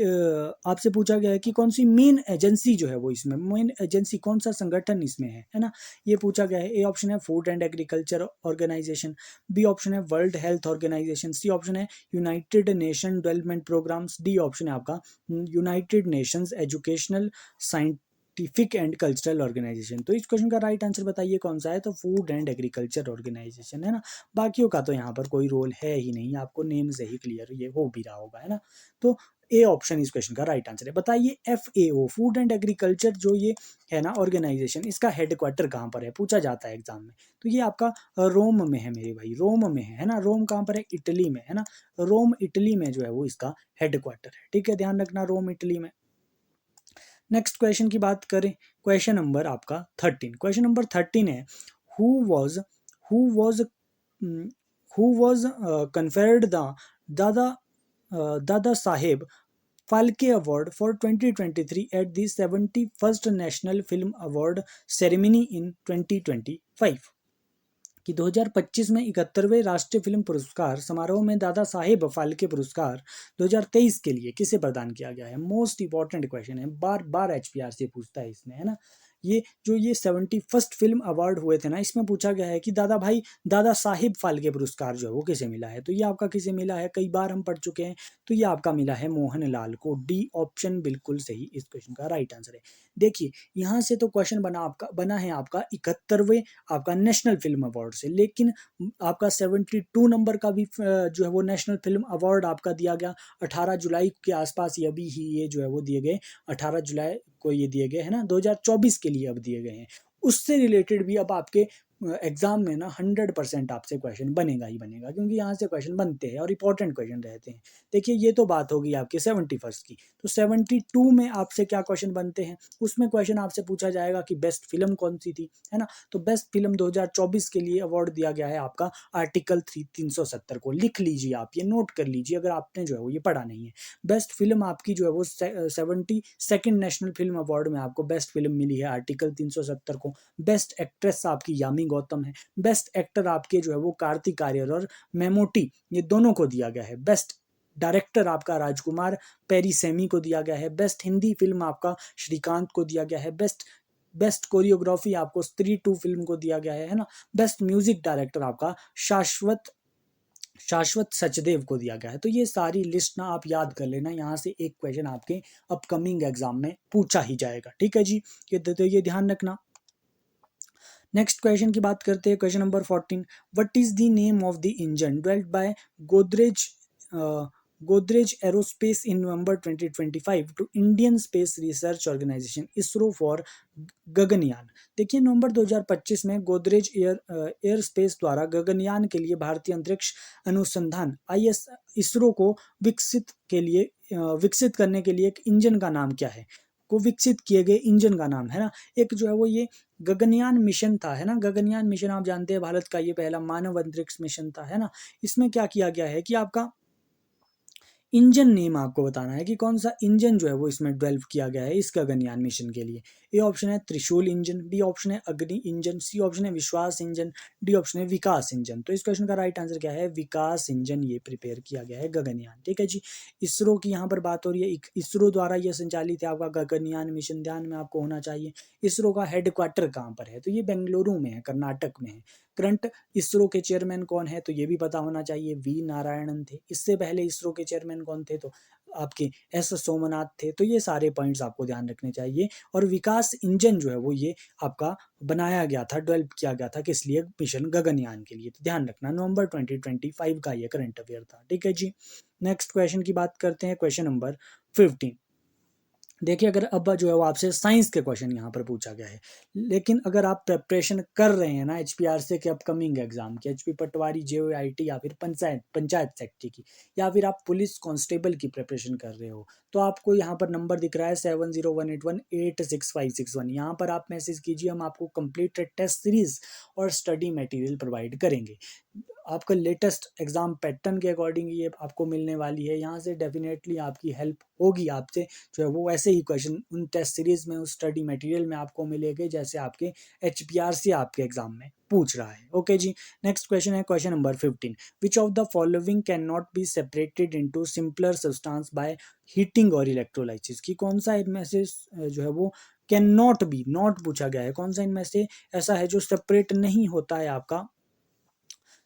आपसे पूछा गया है कि कौन सी मेन एजेंसी जो है वो इसमें मेन एजेंसी कौन सा संगठन इसमें है ना। ये पूछा गया है। ए ऑप्शन है food and agriculture organisation, B option है world health organisation, C option है united nation development programmes, D option है आपका united nations educational scientific and cultural organisation. तो इस क्वेश्चन का राइट आंसर बताइए कौन सा है, तो फूड एंड एग्रीकल्चर ऑर्गेनाइजेशन, है ना। बाकियों का तो यहाँ पर कोई रोल है ही नहीं, आपको नेम से ही क्लियर ये हो भी रहा होगा, है ना। तो ए ऑप्शन इस क्वेश्चन का राइट आंसर है। बताइए FAO फूड एंड एग्रीकल्चर जो ये है ना ऑर्गेनाइजेशन, इसका हेडक्वार्टर कहाँ पर है, पूछा जाता है एग्जाम में। तो ये आपका रोम में है मेरे भाई, रोम में है ना। रोम कहाँ पर है, इटली में, है ना। रोम इटली में जो है वो इसका हेडक्वार्टर है, ठीक है, ध्यान रखना, रोम इटली में। नेक्स्ट क्वेश्चन की बात करें, क्वेश्चन नंबर आपका 13, क्वेश्चन नंबर 13 है, who was who was conferred the Dada Dada Saheb Phalke award for 2023 at the 71st national film award ceremony in 2025। कि 2025 में 71वें राष्ट्रीय फिल्म पुरस्कार समारोह में दादा साहेब फाल्के पुरस्कार 2023 के लिए किसे प्रदान किया गया है। मोस्ट इंपॉर्टेंट क्वेश्चन है, बार बार एचपीआरसी पूछता है इसमें, है ना। ये 71st फिल्म अवार्ड हुए थे ना, इसमें पूछा गया है कि दादा साहिब फाल्के पुरस्कार जो है वो किसे मिला है। तो ये आपका किसे मिला है, कई बार हम पढ़ चुके हैं। तो ये आपका मिला है मोहनलाल को। डी ऑप्शन बिल्कुल सही इस क्वेश्चन का राइट आंसर है। देखिए यहाँ से तो क्वेश्चन बना है आपका 71वें आपका नेशनल फिल्म अवार्ड से, लेकिन आपका 72 नंबर का भी जो है वो नेशनल फिल्म अवार्ड आपका दिया गया 18 जुलाई के आसपास। ये अभी ही ये जो है वो दिए गए 18 जुलाई को ये दिए गए, है ना, 2024 के लिए अब दिए गए हैं। उससे रिलेटेड भी अब आपके एग्जाम में ना 100% आपसे क्वेश्चन बनेगा ही बनेगा, क्योंकि यहाँ से क्वेश्चन बनते हैं और इंपॉर्टेंट क्वेश्चन रहते हैं। देखिए ये तो बात होगी आपके 71st की। तो 72 में आपसे क्या क्वेश्चन बनते हैं, उसमें क्वेश्चन आपसे पूछा जाएगा कि बेस्ट फिल्म कौन सी थी, है ना। तो बेस्ट फिल्म 2024 के लिए अवार्ड दिया गया है आपका आर्टिकल 370 को। लिख लीजिए आप, ये नोट कर लीजिए अगर आपने जो है वो ये पढ़ा नहीं है। बेस्ट फिल्म आपकी जो है वो 72nd नेशनल फिल्म अवार्ड में आपको बेस्ट फिल्म मिली है आर्टिकल 370 को। बेस्ट एक्ट्रेस आपकी यामी गौतम है। बेस्ट एक्टर आपके जो है वो कार्तिक आर्यन और मेमोटी, ये दोनों को दिया गया है। बेस्ट डायरेक्टर आपका राजकुमार पेरीसेमी को दिया गया है। बेस्ट हिंदी फिल्म आपका श्रीकांत को दिया गया है। बेस्ट कोरियोग्राफी आपको स्त्री 2 फिल्म को दिया गया है ना। बेस्ट म्यूजिक डायरेक्टर आपका शाश्वत सचदेव को दिया गया है। तो ये सारी लिस्ट ना आप याद कर लेना, यहाँ से एक क्वेश्चन आपके अपकमिंग एग्जाम में पूछा ही जाएगा, ठीक है जी। ये ध्यान रखना। नेक्स्ट क्वेश्चन की बात करते हैं, question number 14। What is the name of the engine developed by Godrej aerospace in November 2025 to Indian space research organisation ISRO for Gaganyaan. देखिए नवंबर 2025 में गोदरेज एयर स्पेस द्वारा गगनयान के लिए भारतीय अंतरिक्ष अनुसंधान इसरो को विकसित करने के लिए एक इंजन का नाम क्या है, को विकसित किए गए इंजन का नाम, है ना। एक जो है वो ये गगनयान मिशन था, है ना। गगनयान मिशन आप जानते हैं भारत का ये पहला मानव अंतरिक्ष मिशन था, है ना। इसमें क्या किया गया है कि आपका इंजन नेम आपको बताना है कि कौन सा इंजन जो है वो इसमें डेवलप किया गया है इस गगनयान मिशन के लिए। ए ऑप्शन है त्रिशूल इंजन, बी ऑप्शन है अग्नि इंजन, सी ऑप्शन है विश्वास इंजन, डी ऑप्शन है विकास इंजन। तो इस क्वेश्चन का राइट आंसर क्या है, विकास इंजन ये प्रिपेयर किया गया है गगनयान, ठीक है जी। इसरो की यहाँ पर बात हो रही है, इसरो द्वारा यह संचालित है आपका गगनयान मिशन, ध्यान में आपको होना चाहिए। इसरो का हेडक्वार्टर कहाँ पर है, तो ये बेंगलुरु में है, कर्नाटक में है। करंट इसरो के चेयरमैन कौन है, तो ये भी पता होना चाहिए, वी नारायणन थे। इससे पहले इसरो के चेयरमैन कौन थे, तो आपके एस सोमनाथ थे। तो ये सारे पॉइंट्स आपको ध्यान रखने चाहिए। और विकास इंजन जो है वो ये आपका बनाया गया था, डेवलप किया गया था किस लिए, मिशन गगनयान के लिए। तो ध्यान रखना नवंबर 2025 का ये करंट अफेयर था, ठीक है जी। नेक्स्ट क्वेश्चन की बात करते हैं, क्वेश्चन नंबर 15। देखिए अगर अब जो है वो आपसे साइंस के क्वेश्चन यहाँ पर पूछा गया है, लेकिन अगर आप प्रिपरेशन कर रहे हैं ना एचपीआरसी के अपकमिंग एग्जाम के, एचपी पटवारी, जेओआईटी या फिर पंचायत सेक्रेटरी की, या फिर आप पुलिस कांस्टेबल की प्रिपरेशन कर रहे हो, तो आपको यहाँ पर नंबर दिख रहा है 7018186561। यहाँ पर आप मैसेज कीजिए, हम आपको कंप्लीट टेस्ट सीरीज और स्टडी मटेरियल प्रोवाइड करेंगे। आपका लेटेस्ट एग्जाम पैटर्न के अकॉर्डिंग ये आपको मिलने वाली है। यहाँ से डेफिनेटली आपकी हेल्प होगी, आपसे जो है वो ऐसे ही क्वेश्चन उन टेस्ट सीरीज में, उस स्टडी मटेरियल में आपको मिलेंगे जैसे आपके एचपीआरसी आपके एग्जाम में पूछ रहा है, ओके जी। नेक्स्ट क्वेश्चन है question number 15। Which of the following can not be separated into simpler substance by heating और इलेक्ट्रोलाइसिस, की कौन सा इनमें से जो है वो कैन नॉट बी, नॉट पूछा गया है, कौन सा इनमें से ऐसा है जो सेपरेट नहीं होता है आपका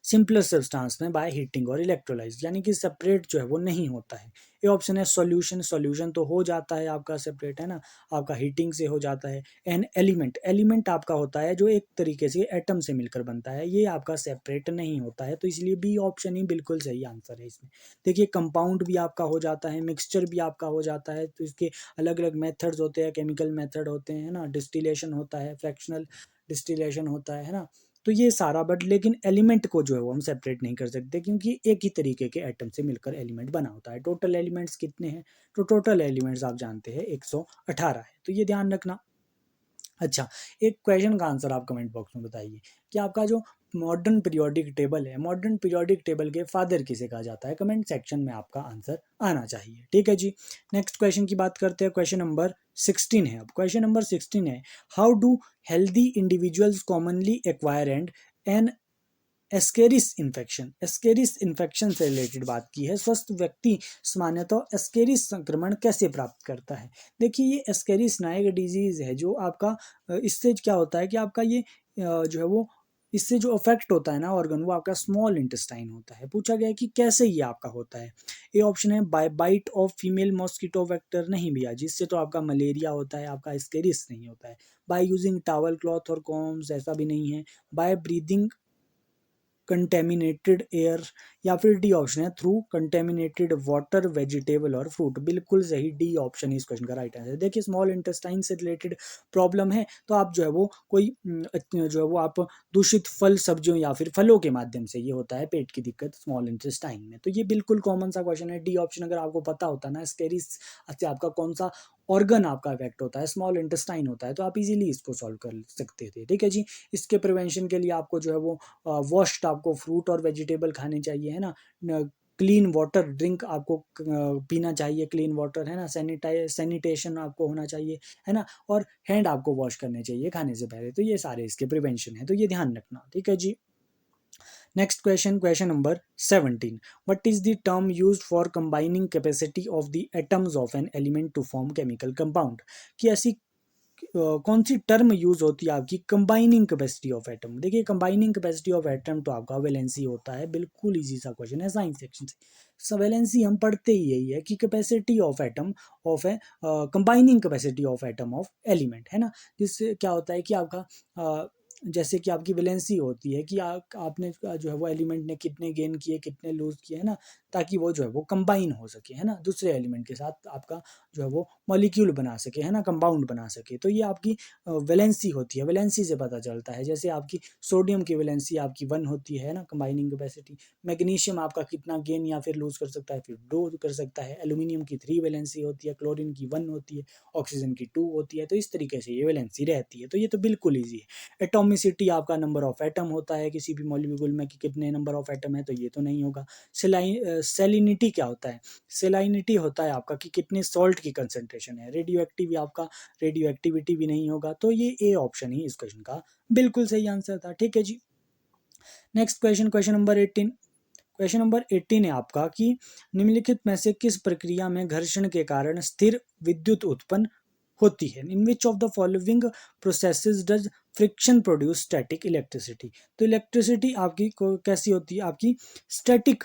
सिंपलर सब्सटेंस में बाय हीटिंग और इलेक्ट्रोलाइज, यानी कि सेपरेट जो है वो नहीं होता है। ये ऑप्शन है सॉल्यूशन, सॉल्यूशन तो हो जाता है आपका सेपरेट, है ना, आपका हीटिंग से हो जाता है। एंड एलिमेंट, एलिमेंट आपका होता है जो एक तरीके से एटम से मिलकर बनता है, ये आपका सेपरेट नहीं होता है। तो इसलिए बी ऑप्शन ही बिल्कुल सही आंसर है इसमें। देखिए कंपाउंड भी आपका हो जाता है, मिक्सचर भी आपका हो जाता है, तो इसके अलग अलग मेथड्स होते हैं, केमिकल मेथड होते हैं, है ना, डिस्टिलेशन होता है, फ्रैक्शनल डिस्टिलेशन होता है ना। तो ये सारा, बट लेकिन एलिमेंट को जो है वो हम सेपरेट नहीं कर सकते, क्योंकि एक ही तरीके के एटम से मिलकर एलिमेंट बना होता है। टोटल एलिमेंट्स कितने हैं, तो टोटल एलिमेंट्स आप जानते हैं 118 है, तो ये ध्यान रखना। अच्छा, एक क्वेश्चन का आंसर आप कमेंट बॉक्स में बताइए कि आपका जो मॉडर्न पीरियोडिक टेबल है, मॉडर्न पीरियोडिक टेबल के फादर किसे कहा जाता है, कमेंट सेक्शन में आपका आंसर आना चाहिए, ठीक है जी। नेक्स्ट क्वेश्चन की बात करते हैं, क्वेश्चन नंबर 16 है। अब क्वेश्चन नंबर 16 है, how do healthy individuals commonly acquire and an ascaris infection से रिलेटेड बात की है। स्वस्थ व्यक्ति सामान्यतः एस्केरिस संक्रमण कैसे प्राप्त करता है? देखिए, ये एस्केरिस ना एक डिजीज है जो आपका इससे क्या होता है कि आपका ये जो है वो इससे जो अफेक्ट होता है ना ऑर्गन, वो आपका स्मॉल इंटेस्टाइन होता है। पूछा गया है कि कैसे ये आपका होता है। ये ऑप्शन है by bite of female mosquito vector, नहीं भैया, जिससे तो आपका मलेरिया होता है, आपका एस्केरिस नहीं होता है। बाय यूजिंग टॉवल क्लॉथ और कॉम्स, ऐसा भी नहीं है। बाय ब्रीदिंग कंटेमिनेटेड एयर, या फिर डी ऑप्शन है थ्रू कंटेमिनेटेड वाटर, वेजिटेबल और फ्रूट। बिल्कुल सही, डी ऑप्शन इस क्वेश्चन का राइट आंसर है। देखिए, स्मॉल इंटेस्टाइन से रिलेटेड प्रॉब्लम है तो आप जो है वो कोई जो है वो आप दूषित फल सब्जियों या फिर फलों के माध्यम से ये होता है पेट की दिक्कत स्मॉल इंटेस्टाइन में। तो ये बिल्कुल कॉमन सा क्वेश्चन है, डी ऑप्शन अगर आपको पता होता ना एस्केरिस से आपका कौन सा ऑर्गन आपका इफेक्ट होता है, स्मॉल इंटेस्टाइन होता है, तो आप इजीली इसको सॉल्व कर सकते थे। ठीक है जी। इसके प्रिवेंशन के लिए आपको जो है वो वॉश्ड आपको फ्रूट और वेजिटेबल खाने चाहिए, है ना। क्लीन वाटर ड्रिंक आपको पीना चाहिए, क्लीन वाटर, है ना। सैनिटेशन आपको होना चाहिए, है ना। और हैंड आपको वॉश करने चाहिए खाने से पहले। तो ये सारे इसके प्रिवेंशन है, तो ये ध्यान रखना। ठीक है जी। Next question, question number 17। What is the term used for combining capacity of the atoms of an element to form chemical compound? कि ऐसी कौन सी टर्म यूज होती है आपकी कंबाइनिंग कैपेसिटी ऑफ एटम? देखिए, कंबाइनिंग कैपेसिटी ऑफ एटम तो आपका वैलेंसी होता है। बिल्कुल इजी सा क्वेश्चन है साइंस सेक्शन से। वैलेंसी हम पढ़ते ही यही है कि capacity of atom of A combining capacity of atom of element, है ना। जिससे क्या होता है कि आपका जैसे कि आपकी वैलेंसी होती है कि आपने जो है वो एलिमेंट ने कितने गेन किए, कितने लूज किए, है ना, ताकि वो जो है वो कंबाइन हो सके, है ना, दूसरे एलिमेंट के साथ आपका जो है वो मॉलिक्यूल बना सके, है ना, कंपाउंड बना सके। तो ये आपकी वैलेंसी होती है। वैलेंसी से पता चलता है। जैसे आपकी सोडियम की वैलेंसी आपकी 1 होती है ना, कंबाइनिंग कैपेसिटी। मैग्नीशियम आपका कितना गेन या फिर लूज कर सकता है, फिर 2 कर सकता है। एल्यूमिनियम की 3 वैलेंसी होती है, क्लोरीन की 1 होती है, ऑक्सीजन की 2 होती है। तो इस तरीके से ये वैलेंसी रहती है। तो ये तो बिल्कुल ईजी है। एटॉमिसिटी आपका नंबर ऑफ एटम होता है किसी भी मॉलिक्यूल में कि कितने नंबर ऑफ एटम है, तो ये तो नहीं होगा। सेलिनिटी क्या होता है? सेलाइनिटी होता है आपका कि कितने सॉल्ट की कंसंट्रेशन है। रेडियो एक्टिव आपका रेडियो एक्टिविटी भी नहीं होगा। तो ये ए ऑप्शन ही इस क्वेश्चन का बिल्कुल सही आंसर था। ठीक है जी। Next question, question number 18। Question number 18 है आपका कि निम्नलिखित में से किस प्रक्रिया में घर्षण के कारण स्थिर विद्युत उत्पन्न होती है? In which of the following processes does friction produce static electricity? तो इलेक्ट्रिसिटी आपकी कैसी होती है? आपकी स्टैटिक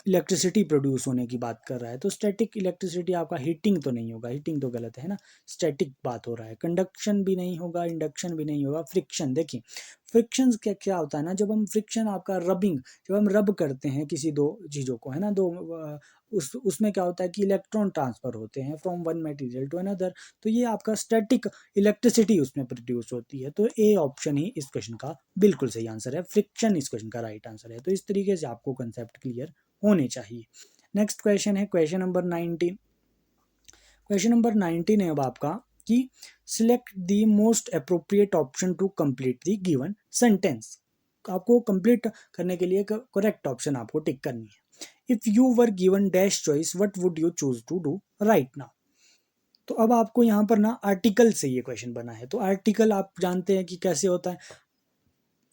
इलेक्ट्रिसिटी प्रोड्यूस होने की बात कर रहा है। तो स्टैटिक इलेक्ट्रिसिटी आपका हीटिंग तो नहीं होगा, हीटिंग तो गलत है ना, स्टैटिक बात हो रहा है। कंडक्शन भी नहीं होगा, इंडक्शन भी नहीं होगा। फ्रिक्शन, देखिए फ्रिक्शन क्या क्या होता है ना, जब हम फ्रिक्शन आपका रबिंग, जब हम रब करते हैं किसी दो चीज़ों को, है ना, दो उसमें क्या होता है कि इलेक्ट्रॉन ट्रांसफर होते हैं from one material to another. तो ये आपका स्टैटिक इलेक्ट्रिसिटी उसमें प्रोड्यूस होती है। तो ए ऑप्शन ही इस क्वेश्चन का बिल्कुल सही आंसर है। फ्रिक्शन इस क्वेश्चन का राइट आंसर है। तो इस तरीके से आपको कंसेप्ट क्लियर होने चाहिए। नेक्स्ट क्वेश्चन है क्वेश्चन नंबर 19। क्वेश्चन नंबर 19 है अब आपका कि select the most appropriate option to complete the given sentence. आपको कंप्लीट करने के लिए करेक्ट ऑप्शन आपको टिक करनी है। If you were given dash choice what would you choose to do right now? तो अब आपको यहाँ पर ना आर्टिकल से ये क्वेश्चन बना है। तो आर्टिकल आप जानते हैं कि कैसे होता है।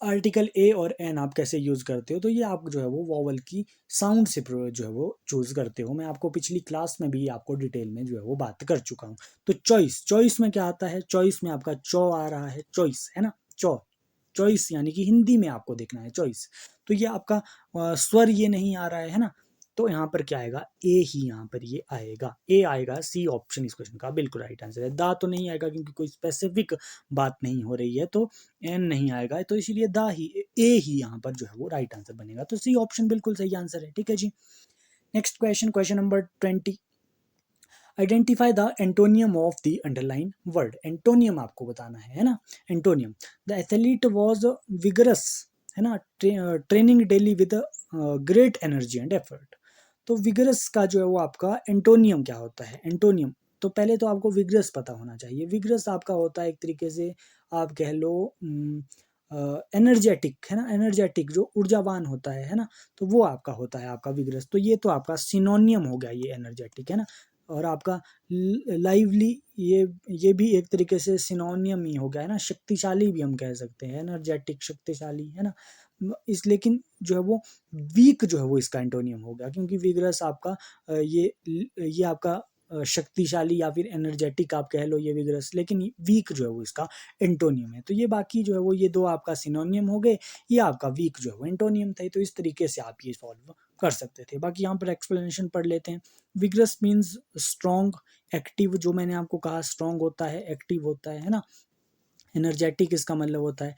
आर्टिकल ए और एन आप कैसे यूज करते हो? तो ये आप जो है वो वॉवल की साउंड से जो है वो चूज करते हो। मैं आपको पिछली क्लास में भी आपको डिटेल में जो है वो बात कर चुका हूँ। तो चॉइस, चॉइस में क्या आता है? चॉइस में आपका चौ आ रहा है, चॉइस, है ना, चौ। चॉइस यानी कि हिंदी में आपको देखना है चॉइस। तो ये आपका स्वर ये नहीं आ रहा है ना, तो यहाँ पर क्या आएगा? ए ही यहाँ पर ये आएगा, ए आएगा। सी ऑप्शन इस क्वेश्चन का बिल्कुल राइट आंसर है। दा तो नहीं आएगा क्योंकि कोई स्पेसिफिक बात नहीं हो रही है, तो एन नहीं आएगा, तो इसीलिए दा ही, ए ही यहाँ पर जो है वो राइट आंसर बनेगा। तो सी ऑप्शन बिल्कुल सही आंसर है। ठीक है जी। Next question, question number 20। Identify the antonym of the underline word. Antonym आपको बताना है ना। Antonym, the athlete was vigorous, है ना, training daily with great energy and effort. तो विगरस का जो है वो आपका एंटोनियम क्या होता है? एंटोनियम, तो पहले तो आपको विगरस पता होना चाहिए। विगरस आपका होता है एक तरीके से आप कह लो एनर्जेटिक, है ना, एनर्जेटिक जो ऊर्जावान होता है ना, तो वो आपका होता है आपका विगरस। तो ये तो आपका सिनोनियम हो गया ये एनर्जेटिक, है ना। और आपका लाइवली, ये भी एक तरीके से सिनोनियम ही हो गया है ना। शक्तिशाली भी हम कह सकते हैं, एनर्जेटिक, शक्तिशाली, है ना। इस लेकिन जो है वो वीक जो है वो इसका एंटोनियम हो गया, क्योंकि विग्रस आपका ये आपका शक्तिशाली या फिर एनर्जेटिक आप कह लो ये विग्रस, लेकिन वीक जो है वो इसका एंटोनियम है। तो ये बाकी जो है वो ये दो आपका सिनोनियम हो गए, ये आपका वीक जो है वो एंटोनियम थे। तो इस तरीके से आप ये सॉल्व कर सकते थे। बाकी यहाँ पर एक्सप्लेनेशन पढ़ लेते हैं। विग्रस मीन्स स्ट्रॉन्ग, एक्टिव, जो मैंने आपको कहा स्ट्रॉन्ग होता है, एक्टिव होता है ना। एनर्जेटिक इसका मतलब होता है,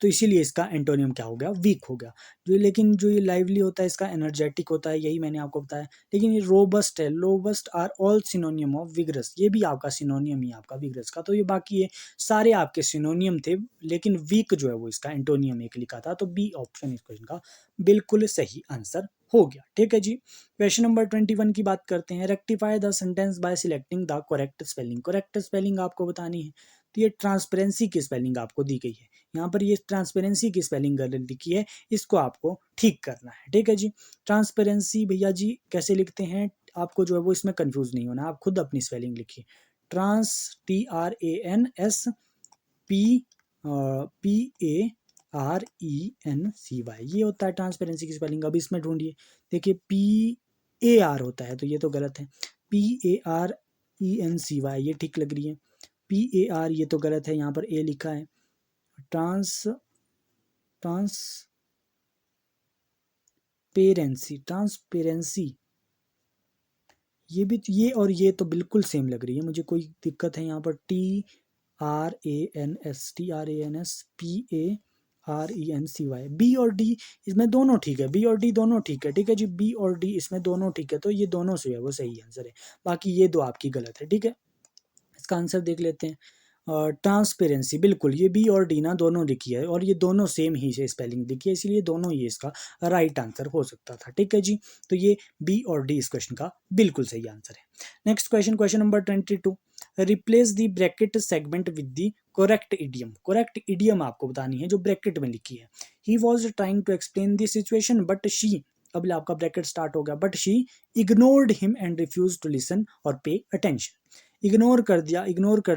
तो इसीलिए इसका एंटोनियम क्या हो गया, वीक हो गया। लेकिन जो ये लाइवली होता है इसका एनर्जेटिक होता है, यही मैंने आपको बताया। लेकिन ये रोबस्ट है, robust are all synonym of vigorous, ये भी आपका सिनोनियम ही आपका विग्रस का। तो ये बाकी ये सारे आपके सिनोनियम थे, लेकिन वीक जो है वो इसका एंटोनियम एक लिखा था। तो बी ऑप्शन इस क्वेश्चन का बिल्कुल सही आंसर हो गया। ठीक है जी। क्वेश्चन नंबर 21 की बात करते हैं। Rectify the sentence by selecting the correct spelling. Correct spelling आपको बतानी है। तो ये ट्रांसपेरेंसी की स्पेलिंग आपको दी गई है। यहाँ पर ये ट्रांसपेरेंसी की स्पेलिंग लिखी है, इसको आपको ठीक करना है। ठीक है जी। ट्रांसपेरेंसी भैया जी कैसे लिखते हैं, आपको जो है वो इसमें कंफ्यूज नहीं होना, आप खुद अपनी स्पेलिंग लिखिए। ट्रांस TRANSPARENCY, ये होता है ट्रांसपेरेंसी की स्पेलिंग। अब इसमें ढूंढिए, देखिए PAR होता है, तो ये तो गलत है। PARENCY ये ठीक लग रही है। PAR ये तो गलत है, यहाँ पर ए लिखा है। ट्रांसपेरेंसी ये और ये तो बिल्कुल सेम लग रही है, मुझे कोई दिक्कत है यहाँ पर। TRANSPARENCY, बी और डी इसमें दोनों ठीक है, बी और डी दोनों ठीक है। ठीक है जी, बी और डी इसमें दोनों ठीक है, तो ये दोनों से है वो सही आंसर है। बाकी ये दो आपकी गलत है। ठीक है, इसका आंसर देख लेते हैं। ट्रांसपेरेंसी बिल्कुल, ये बी और डी ना दोनों लिखी है, और ये दोनों सेम ही से स्पेलिंग लिखी है, इसलिए दोनों ये इसका राइट आंसर हो सकता था। ठीक है जी, तो ये बी और डी इस क्वेश्चन का बिल्कुल सही आंसर है। Next question, question number 22। Replace the bracket segment with the correct idiom. Correct idiom आपको बतानी है जो ब्रैकेट में लिखी है। He was trying to explain the situation but she, अब आपका ब्रैकेट स्टार्ट हो गया, but she ignored him and refuse to listen और पे अटेंशन। इग्नोर कर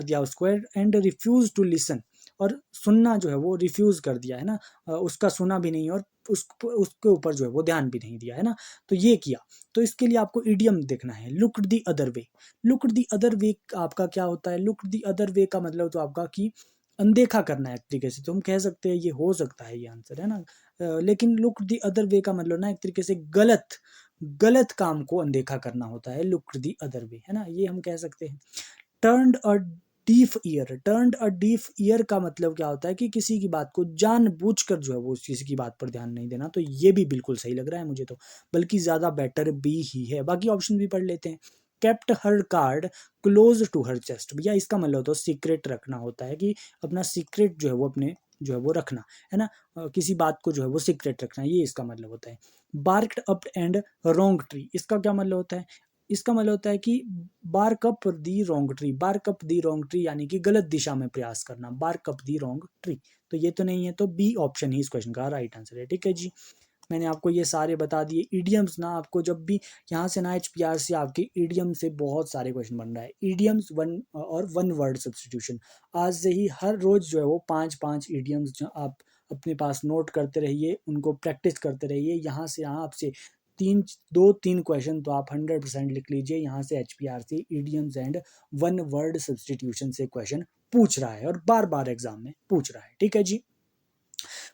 दिया उसको, एंड रिफ्यूज टू लिसन, और सुनना जो है वो रिफ्यूज कर दिया है ना, उसका सुना भी नहीं और उसके ऊपर जो है वो ध्यान भी नहीं दिया है ना, तो ये किया। तो इसके लिए आपको इडियम देखना है। Look the other way. Look the other way आपका क्या होता है, लुक द अदर वे का मतलब तो आपका कि अनदेखा करना है एक तरीके से, तो हम कह सकते हैं ये हो सकता है ये आंसर है ना। लेकिन लुक द अदर वे का मतलब ना एक तरीके से गलत काम को अनदेखा करना होता है, लुक द अदर वे है ना, ये हम कह सकते हैं। टर्न्ड अ डीफ ईयर का मतलब क्या होता है कि किसी की बात को जानबूझकर जो है वो किसी की बात पर ध्यान नहीं देना। तो ये भी बिल्कुल सही लग रहा है मुझे तो, बल्कि ज्यादा बेटर बी ही है। बाकी ऑप्शन भी पढ़ लेते हैं। Kept her card close to her chest, भैया इसका मतलब तो सीक्रेट रखना होता है, कि अपना सीक्रेट जो है वो अपने जो है वो रखना है ना, किसी बात को जो है वो सीक्रेट रखना, ये इसका मतलब होता है। बार्क्ड अप एंड रोंग ट्री, इसका क्या मतलब होता है, इसका मतलब होता है कि bark up the wrong tree, bark up the wrong tree यानी कि गलत दिशा में प्रयास करना, bark up the wrong tree. तो ये तो नहीं है, तो बी ऑप्शन ही इस क्वेश्चन का राइट आंसर है। ठीक है जी, मैंने आपको ये सारे बता दिए। ईडियम्स ना आपको जब भी यहाँ से ना एचपीआर से आपके ईडियम से बहुत सारे क्वेश्चन बन रहा है। ईडियम्स वन वर्ड सब्सटीट्यूशन, आज से ही हर रोज जो है वो 5-5 ईडियम्स जो आप अपने पास नोट करते रहिए, उनको प्रैक्टिस करते रहिए। यहाँ से यहाँ आपसे 2-3 क्वेश्चन तो आप 100% लिख लीजिए। यहाँ से एचपीआर से idioms and one word substitution से क्वेश्चन पूछ रहा है, और बार बार एग्जाम में पूछ रहा है। ठीक है जी।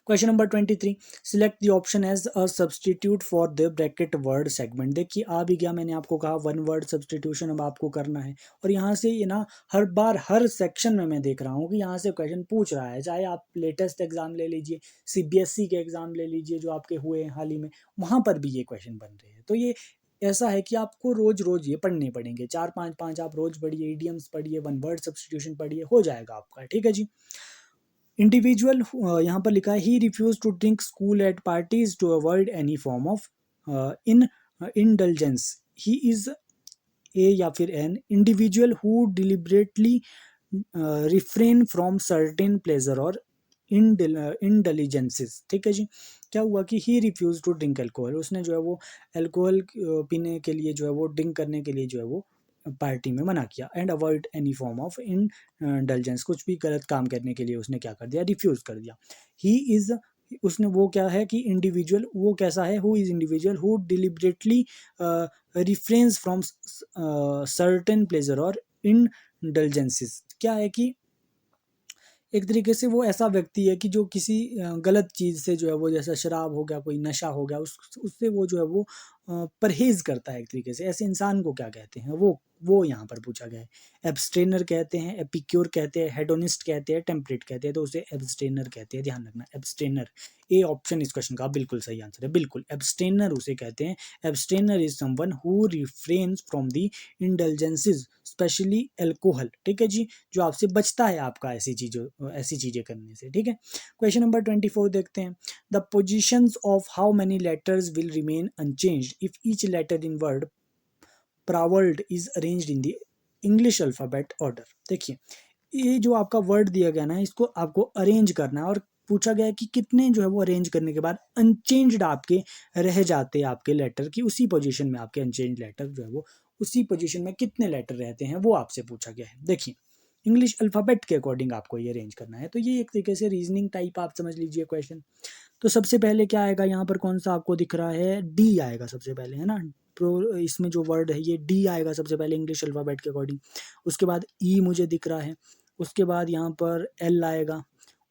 Question number 23, select the option as a substitute for the bracket word segment. देखिए आ भी गया, मैंने आपको कहा वन वर्ड सब्सटीट्यूशन अब आपको करना है। और यहाँ से ये ना हर बार हर सेक्शन में मैं देख रहा हूँ कि यहाँ से क्वेश्चन पूछ रहा है, चाहे आप लेटेस्ट एग्जाम ले लीजिए, सीबीएसई के एग्जाम ले लीजिए जो आपके हुए हैं हाल ही में, वहाँ पर भी ये क्वेश्चन बन रहे हैं। तो ये ऐसा है कि आपको रोज रोज ये पढ़ने पड़ेंगे, 4-5 आप रोज पढ़िए, ईडियम्स पढ़िए, वन वर्ड सब्सटीट्यूशन पढ़िए, हो जाएगा आपका। ठीक है जी। इंडिविजुअल यहाँ पर लिखा है, he refuse to drink school at parties to avoid any form of in indulgence. He is a या फिर an individual who deliberately refrain from certain pleasure और इंटेलिजेंसेस। ठीक है जी। क्या हुआ कि he refuse to drink alcohol, उसने जो है वो एल्कोहल पीने के लिए जो है वो ड्रिंक करने के लिए जो है वो पार्टी में मना किया। And avoid any form of indulgence, कुछ भी गलत काम करने के लिए उसने क्या कर दिया, रिफ्यूज कर दिया। ही इज उसने वो क्या है कि इंडिविजुअल वो कैसा है, who is individual who deliberately reference from certain pleasure और इंडल्जेंसेस। क्या है कि एक तरीके से वो ऐसा व्यक्ति है कि जो किसी गलत चीज़ से जो है वो, जैसा शराब हो गया, कोई नशा हो गया, उससे वो जो है वो परहेज करता है एक तरीके से। ऐसे इंसान को क्या कहते हैं, वो यहाँ पर पूछा गया है। एब्स्टेनर कहते हैं, एपिक्योर कहते हैं, हेडोनिस्ट कहते हैं, टेम्परेट कहते हैं, तो उसे एब्स्टेनर कहते हैं। ध्यान रखना, एब्स्टेनर। ए ऑप्शन इस क्वेश्चन का बिल्कुल सही आंसर है। बिल्कुल एब्स्टेनर उसे कहते हैं। Abstainer is someone who refrains from the indulgences specially alcohol. ठीक है जी, जो आपसे बचता है आपका ऐसी चीज़ें करने से। ठीक है, क्वेश्चन नंबर 24 देखते हैं। The positions of how many letters will remain unchanged if each letter in word प्रावर्ल्ड is arranged in the English alphabet order. देखिए, ये जो आपका वर्ड दिया गया ना, इसको आपको अरेंज करना है, और पूछा गया है कि कितने जो है वो अरेंज करने के बाद अनचेंज्ड आपके रह जाते हैं आपके लेटर की, उसी पोजीशन में आपके अनचेंज्ड लेटर जो है वो उसी पोजीशन में कितने लेटर रहते हैं, वो आपसे पूछा गया है। देखिए, इंग्लिश अल्फ़ाबेट के अकॉर्डिंग आपको ये अरेंज करना है। तो ये एक तरीके से रीजनिंग टाइप आप समझ लीजिए क्वेश्चन। तो सबसे पहले क्या आएगा यहाँ पर, कौन सा आपको दिख रहा है, डी आएगा सबसे पहले, है ना। प्रो इसमें जो वर्ड है ये डी आएगा सबसे पहले इंग्लिश अल्फ़ाबेट के अकॉर्डिंग। उसके बाद ई मुझे दिख रहा है, उसके बाद यहाँ पर एल आएगा,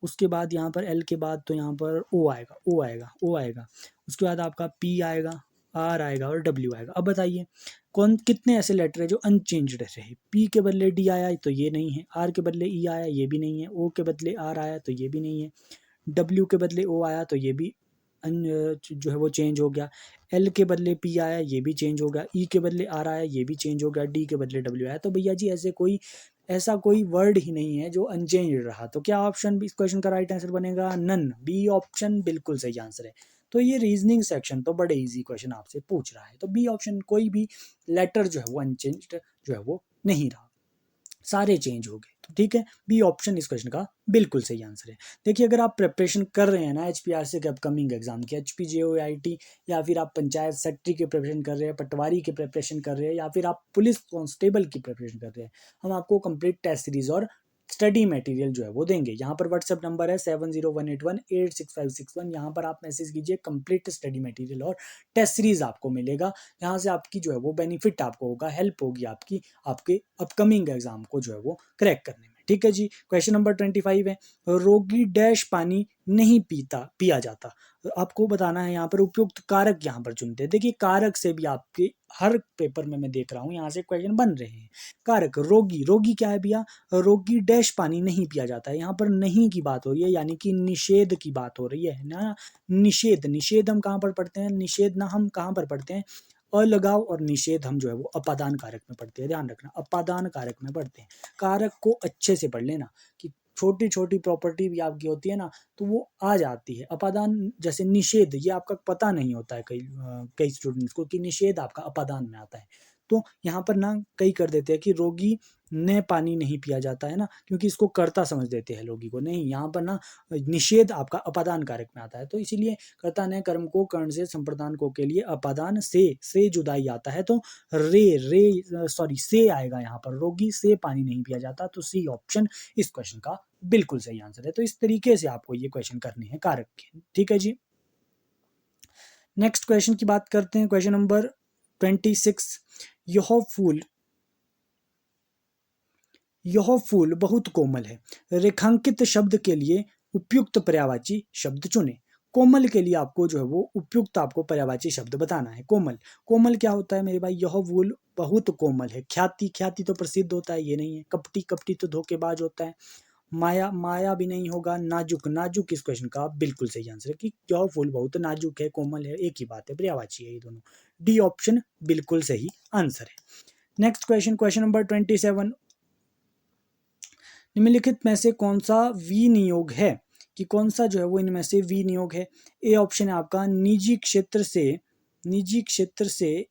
उसके बाद यहाँ पर एल के बाद तो यहाँ पर ओ आएगा, उसके बाद आपका पी आएगा, आर आएगा और डब्ल्यू आएगा। अब बताइए कौन कितने ऐसे लेटर है जो अनचेंज्ड रहे। पी के बदले डी आया तो ये नहीं है, आर के बदले ई आया ये भी नहीं है, ओ के बदले आर आया तो ये भी नहीं है, डब्ल्यू के बदले ओ आया तो ये भी जो है वो चेंज हो गया, एल के बदले पी आया ये भी चेंज हो गया, ई के बदले आर आया ये भी चेंज हो गया, डी के बदले डब्ल्यू आया। तो भैया जी ऐसा कोई वर्ड ही नहीं है जो अनचेंज रहा। तो क्या ऑप्शन इस क्वेश्चन का राइट आंसर बनेगा, नन। बी ऑप्शन बिल्कुल सही आंसर है। तो ये रीजनिंग सेक्शन तो बड़े इजी क्वेश्चन आपसे पूछ रहा है, तो बी ऑप्शन, कोई भी लेटर जो है वो अनचेंज्ड जो है वो नहीं रहा, सारे चेंज हो गए। तो ठीक है, बी ऑप्शन इस क्वेश्चन का बिल्कुल सही आंसर है। देखिए, अगर आप प्रिपरेशन कर रहे हैं ना एचपीआरसी के अपकमिंग एग्जाम के, एचपीजेओआईटी, या फिर आप पंचायत सेक्रेटरी की प्रिपरेशन कर रहे हैं, पटवारी की प्रिपरेशन कर रहे हैं, या फिर आप पुलिस कांस्टेबल की प्रिपरेशन कर रहे हैं, हम आपको कंप्लीट टेस्ट सीरीज और स्टडी मटेरियल जो है वो देंगे। यहाँ पर व्हाट्सएप नंबर है 7018186561। यहाँ पर आप मैसेज कीजिए, कंप्लीट स्टडी मटेरियल और टेस्ट सीरीज आपको मिलेगा। यहाँ से आपकी जो है वो बेनिफिट आपको होगा, हेल्प होगी आपकी आपके अपकमिंग एग्जाम को जो है वो क्रैक करने में। ठीक है जी, क्वेश्चन नंबर 25 है, रोगी डैश पानी नहीं पिया जाता। आपको बताना है यहाँ पर उपयुक्त कारक यहाँ पर चुनते हैं। देखिए, कारक से भी आपके हर पेपर में मैं देख रहा हूँ यहाँ से क्वेश्चन बन रहे हैं। कारक, रोगी क्या है भैया, रोगी डैश पानी नहीं पिया जाता है। यहाँ पर नहीं की बात हो रही है, यानी कि निषेध की बात हो रही है ना। निषेध हम कहाँ पर पढ़ते हैं, निषेध ना हम कहाँ पर पढ़ते हैं, अलगाव और निषेध हम जो है वो अपादान कारक में पढ़ते हैं। ध्यान रखना, अपादान कारक में पढ़ते हैं। कारक को अच्छे से पढ़ लेना कि छोटी छोटी प्रॉपर्टी भी आपकी होती है ना, तो वो आ जाती है। अपादान जैसे निषेध, ये आपका पता नहीं होता है कई स्टूडेंट्स को कि निषेध आपका अपादान में आता है। तो यहाँ पर ना कई कर देते हैं कि रोगी ने पानी नहीं पिया जाता है ना, क्योंकि इसको कर्ता समझ देते हैं रोगी को। नहीं, यहाँ पर ना निषेध आपका अपादान कारक में आता है। तो इसीलिए कर्ता ने कर्म को कर्ण से संप्रदान को के लिए अपादान से जुदाई आता है। तो से आएगा यहाँ पर, रोगी से पानी नहीं पिया जाता। तो सी ऑप्शन इस क्वेश्चन का बिल्कुल सही आंसर है। तो इस तरीके से आपको ये क्वेश्चन करने हैं कारक के। ठीक है जी, नेक्स्ट क्वेश्चन की बात करते हैं। क्वेश्चन नंबर 26, यह फूल बहुत कोमल है, रेखांकित शब्द के लिए उपयुक्त पर्यायवाची शब्द चुने। कोमल के लिए आपको जो है वो उपयुक्त आपको पर्यायवाची शब्द बताना है। कोमल क्या होता है मेरे भाई, यह फूल बहुत कोमल है। ख्याति तो प्रसिद्ध होता है, ये नहीं है। कपटी तो धोखेबाज होता है। माया भी नहीं होगा। नाजुक इस क्वेश्चन का बिल्कुल सही आंसर है कि यह फूल बहुत नाजुक है, कोमल है, एक ही बात है, पर्यायवाची है ये दोनों। डी ऑप्शन बिल्कुल सही आंसर है। नेक्स्ट क्वेश्चन नंबर 27, निम्नलिखित में से कौन सा विनियोग है, कि कौन सा जो है वो इनमें से विनियोग है। ए ऑप्शन है आपका निजी क्षेत्र से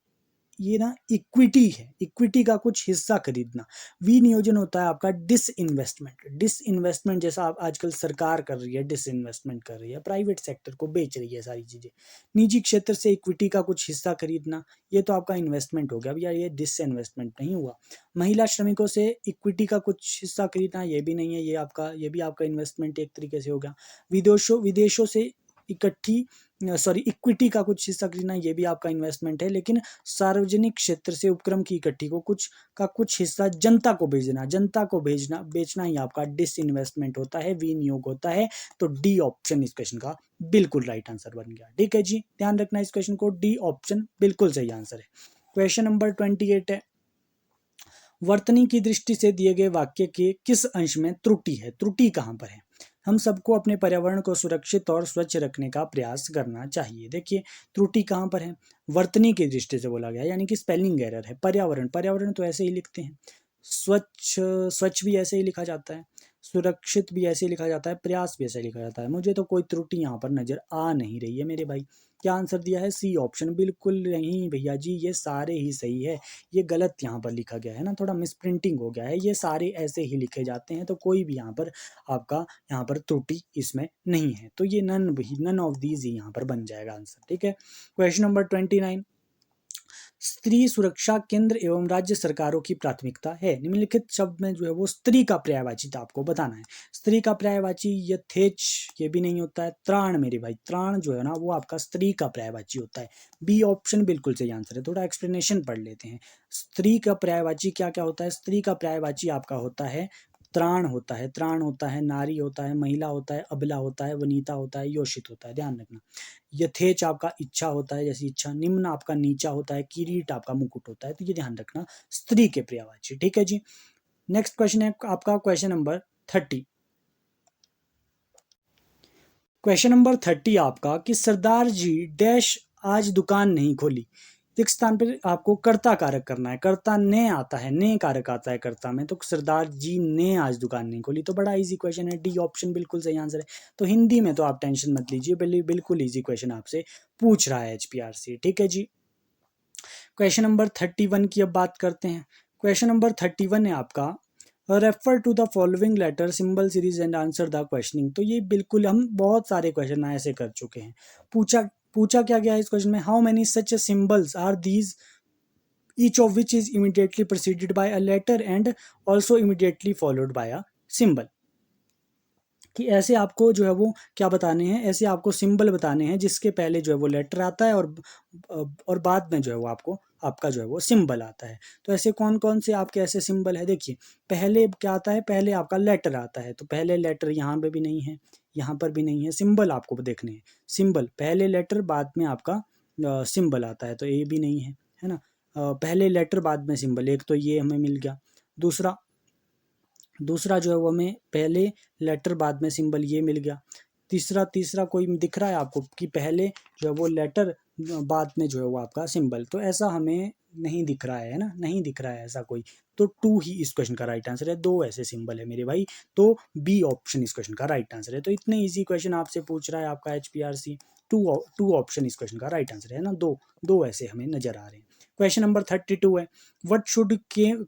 ये ना इक्विटी है, इक्विटी का कुछ हिस्सा खरीदना। विनियोजन होता है आपका डिसइन्वेस्टमेंट जैसा आप आजकल सरकार कर रही है, डिसइन्वेस्टमेंट कर रही है, प्राइवेट सेक्टर को बेच रही है सारी चीजें। निजी क्षेत्र से इक्विटी का कुछ हिस्सा खरीदना, ये तो आपका इन्वेस्टमेंट हो गया भैया, ये डिसइन्वेस्टमेंट नहीं हुआ। महिला श्रमिकों से इक्विटी का कुछ हिस्सा खरीदना, ये भी नहीं है, ये भी आपका इन्वेस्टमेंट एक तरीके से हो गया। विदेशों से इक्विटी का कुछ हिस्सा खरीदना, ये भी आपका इन्वेस्टमेंट है। लेकिन सार्वजनिक क्षेत्र से उपक्रम की इक्विटी को कुछ हिस्सा जनता को बेचना ही आपका डिसइन्वेस्टमेंट होता है, विनियोग होता है। तो डी ऑप्शन इस क्वेश्चन का बिल्कुल राइट आंसर बन गया। ठीक है जी, ध्यान रखना इस क्वेश्चन को, डी ऑप्शन बिल्कुल सही आंसर है। क्वेश्चन नंबर 28 है, वर्तनी की दृष्टि से दिए गए वाक्य के किस अंश में त्रुटि है? त्रुटि कहाँ पर है? हम सबको अपने पर्यावरण को सुरक्षित और स्वच्छ रखने का प्रयास करना चाहिए। देखिए त्रुटि कहाँ पर है, वर्तनी की दृष्टि से बोला गया, यानी कि स्पेलिंग एरर है। पर्यावरण तो ऐसे ही लिखते हैं, स्वच्छ भी ऐसे ही लिखा जाता है, सुरक्षित भी ऐसे ही लिखा जाता है, प्रयास भी ऐसे ही लिखा जाता है। मुझे तो कोई त्रुटि यहाँ पर नजर आ नहीं रही है मेरे भाई। क्या आंसर दिया है? C option. बिल्कुल नहीं भैया जी, ये सारे ही सही है, ये गलत यहाँ पर लिखा गया है ना, थोड़ा मिसप्रिंटिंग हो गया है। ये सारे ऐसे ही लिखे जाते हैं, तो कोई भी यहाँ पर आपका यहाँ पर त्रुटि इसमें नहीं है। तो ये नन ऑफ दीज ही यहाँ पर बन जाएगा आंसर। ठीक है, क्वेश्चन नंबर 29, स्त्री सुरक्षा केंद्र एवं राज्य सरकारों की प्राथमिकता है। निम्नलिखित शब्द में जो है वो स्त्री का पर्यायवाची आपको बताना है। स्त्री का पर्यायवाची यथेच, ये भी नहीं होता है। त्राण मेरे भाई, त्राण जो है ना वो आपका स्त्री का पर्यायवाची होता है। बी ऑप्शन बिल्कुल सही आंसर है। थोड़ा एक्सप्लेनेशन पढ़ लेते हैं। स्त्री का पर्यायवाची क्या क्या होता है? स्त्री का पर्यायवाची आपका होता है त्राण होता है, नारी होता है, महिला होता है, अबला होता है, वनीता होता है, योषित होता है। ध्यान रखना। यथेच आपका इच्छा होता है, जैसी इच्छा। निम्न आपका नीचा होता है, किरीट आपका मुकुट होता है। तो ये ध्यान रखना, स्त्री के पर्यायवाची। ठीक है जी, नेक्स्ट क्वेश्चन है आपका क्वेश्चन नंबर 30। क्वेश्चन नंबर 30 आपका कि सरदार जी डैश आज दुकान नहीं खोली। एक स्थान पर आपको कर्ता कारक करना है, कर्ता ने आता है, ने कारक आता है कर्ता में, तो सरदार जी ने आज दुकान नहीं खोली। तो बड़ा इजी क्वेश्चन है, डी ऑप्शन बिल्कुल सही आंसर है। तो हिंदी में तो आप टेंशन मत लीजिए, बिल्कुल इजी क्वेश्चन आपसे पूछ रहा है HPRC। ठीक है जी, क्वेश्चन नंबर 31 की अब बात करते हैं। क्वेश्चन नंबर 31 है आपका, refer to the following letter symbol series and answer the questioning. तो ये बिल्कुल हम बहुत सारे क्वेश्चन ऐसे कर चुके हैं। पूछा क्या गया है इस क्वेश्चन में, how many such symbols are these each of which is immediately preceded by a letter and also immediately followed by a symbol। कि ऐसे आपको जो है वो क्या बताने हैं, ऐसे आपको सिंबल बताने हैं जिसके पहले जो है वो लेटर आता है और बाद में जो है वो आपका जो है वो सिंबल आता है। तो ऐसे कौन कौन से आपके ऐसे सिंबल है? देखिए पहले क्या आता है, पहले आपका लेटर आता है, तो पहले लेटर यहाँ पे भी नहीं है, यहाँ पर भी नहीं है। सिंबल आपको देखने हैं, सिंबल पहले लेटर बाद में आपका सिंबल आता है, तो ए भी नहीं है ना। पहले लेटर बाद में सिंबल, एक तो ये हमें मिल गया। दूसरा जो है वो हमें पहले लेटर बाद में सिंबल, ये मिल गया। तीसरा कोई दिख रहा है आपको कि पहले जो है वो लेटर बाद में जो है वो आपका सिंबल? तो ऐसा हमें नहीं दिख रहा है ना, नहीं दिख रहा है ऐसा कोई। तो 2 ही इस क्वेश्चन का राइट आंसर है, 2 ऐसे सिंबल है मेरे भाई। तो बी ऑप्शन इस क्वेश्चन का राइट आंसर है। तो इतने इजी क्वेश्चन आपसे पूछ रहा है आपका HPRC, टू ऑप्शन इस क्वेश्चन का राइट आंसर है ना, दो ऐसे हमें नजर आ रहे हैं। क्वेश्चन नंबर 32 है, what should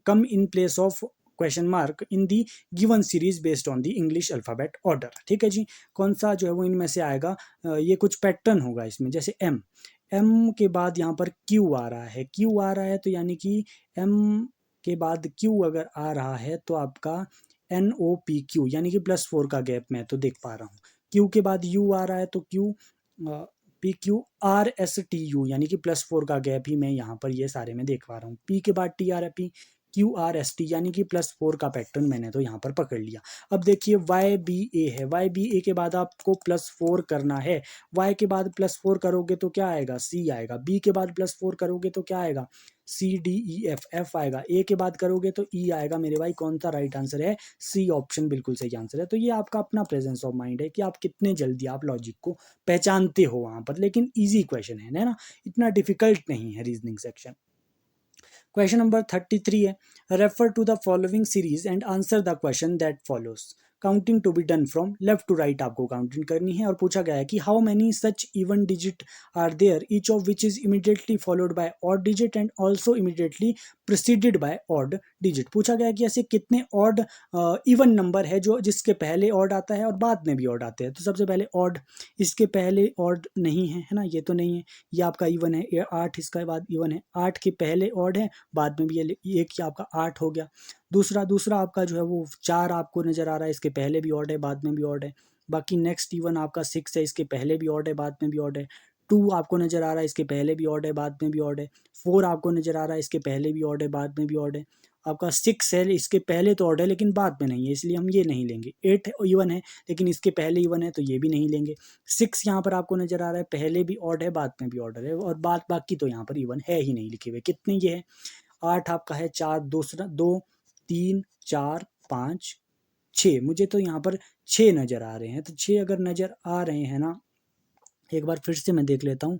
come in place of question mark in the given series based on the English alphabet order. ठीक है जी, कौन सा जो है वो इनमें से आएगा? ये कुछ पैटर्न होगा इसमें, जैसे एम के बाद यहाँ पर क्यू आ रहा है, तो यानी कि एम के बाद क्यू अगर आ रहा है तो आपका NOPQ, यानी कि +4 का गैप मैं तो देख पा रहा हूँ। क्यू के बाद यू आ रहा है तो PQRSTU, यानी कि +4 का गैप ही मैं यहाँ पर ये सारे में देख पा रहा हूँ। पी के बाद TRP QRST, यानी कि +4 का पैटर्न मैंने तो यहाँ पर पकड़ लिया। अब देखिए YBA है, YBA के बाद आपको +4 करना है। Y के बाद +4 करोगे तो क्या आएगा? C आएगा। B के बाद +4 करोगे तो क्या आएगा? CDEF, F आएगा। A के बाद करोगे तो E आएगा। मेरे भाई कौन सा राइट आंसर है? C ऑप्शन बिल्कुल सही आंसर है। तो ये आपका अपना प्रेजेंस ऑफ माइंड है कि आप कितने जल्दी आप लॉजिक को पहचानते हो वहां पर। लेकिन ईजी क्वेश्चन है ना, इतना डिफिकल्ट नहीं है रीजनिंग सेक्शन। क्वेश्चन नंबर 33 है, refer to the following series and answer the question that follows. Counting to be done from left to right आपको काउंटिंग करनी है। और पूछा गया है कि how many such even digit are there each of which is immediately followed by odd digit and also immediately preceded by odd digit. पूछा गया है कि ऐसे कितने ऑड इवन नंबर है जो जिसके पहले ऑड आता है और बाद में भी ऑड आते हैं। तो सबसे पहले ऑड, इसके पहले ऑड नहीं है ना, ये तो नहीं है, ये आपका इवन है। 8 इसके बाद इवन है, 8 के पहले ऑड है, बाद में भी ये एक ही आपका 8 हो गया। दूसरा आपका जो है वो 4 आपको नजर आ रहा है, इसके पहले भी ऑड है बाद में भी ऑड है। बाकी नेक्स्ट इवन आपका 6 है, इसके पहले भी ऑड है, बाद में भी ऑड है। 2 आपको नज़र आ रहा है, इसके पहले भी ऑड है, बाद में भी ऑड है। 4 आपको नज़र आ रहा है, इसके पहले भी ऑड है, बाद में भी ऑड है। आपका 6 है, इसके पहले तो ऑड है लेकिन बाद में नहीं है, इसलिए हम ये नहीं लेंगे। 8 इवन है लेकिन इसके पहले इवन है, तो ये भी नहीं लेंगे। 6 यहाँ पर आपको नज़र आ रहा है, पहले भी ऑड है, बाद में भी ऑड है, और बाकी तो यहाँ पर इवन है ही नहीं लिखे हुए। कितने ये है? 8 आपका है, 4 दूसरा 2 3 4 5 6, मुझे तो यहाँ पर 6 नज़र आ रहे हैं। तो 6 अगर नज़र आ रहे हैं ना, एक बार फिर से मैं देख लेता हूँ।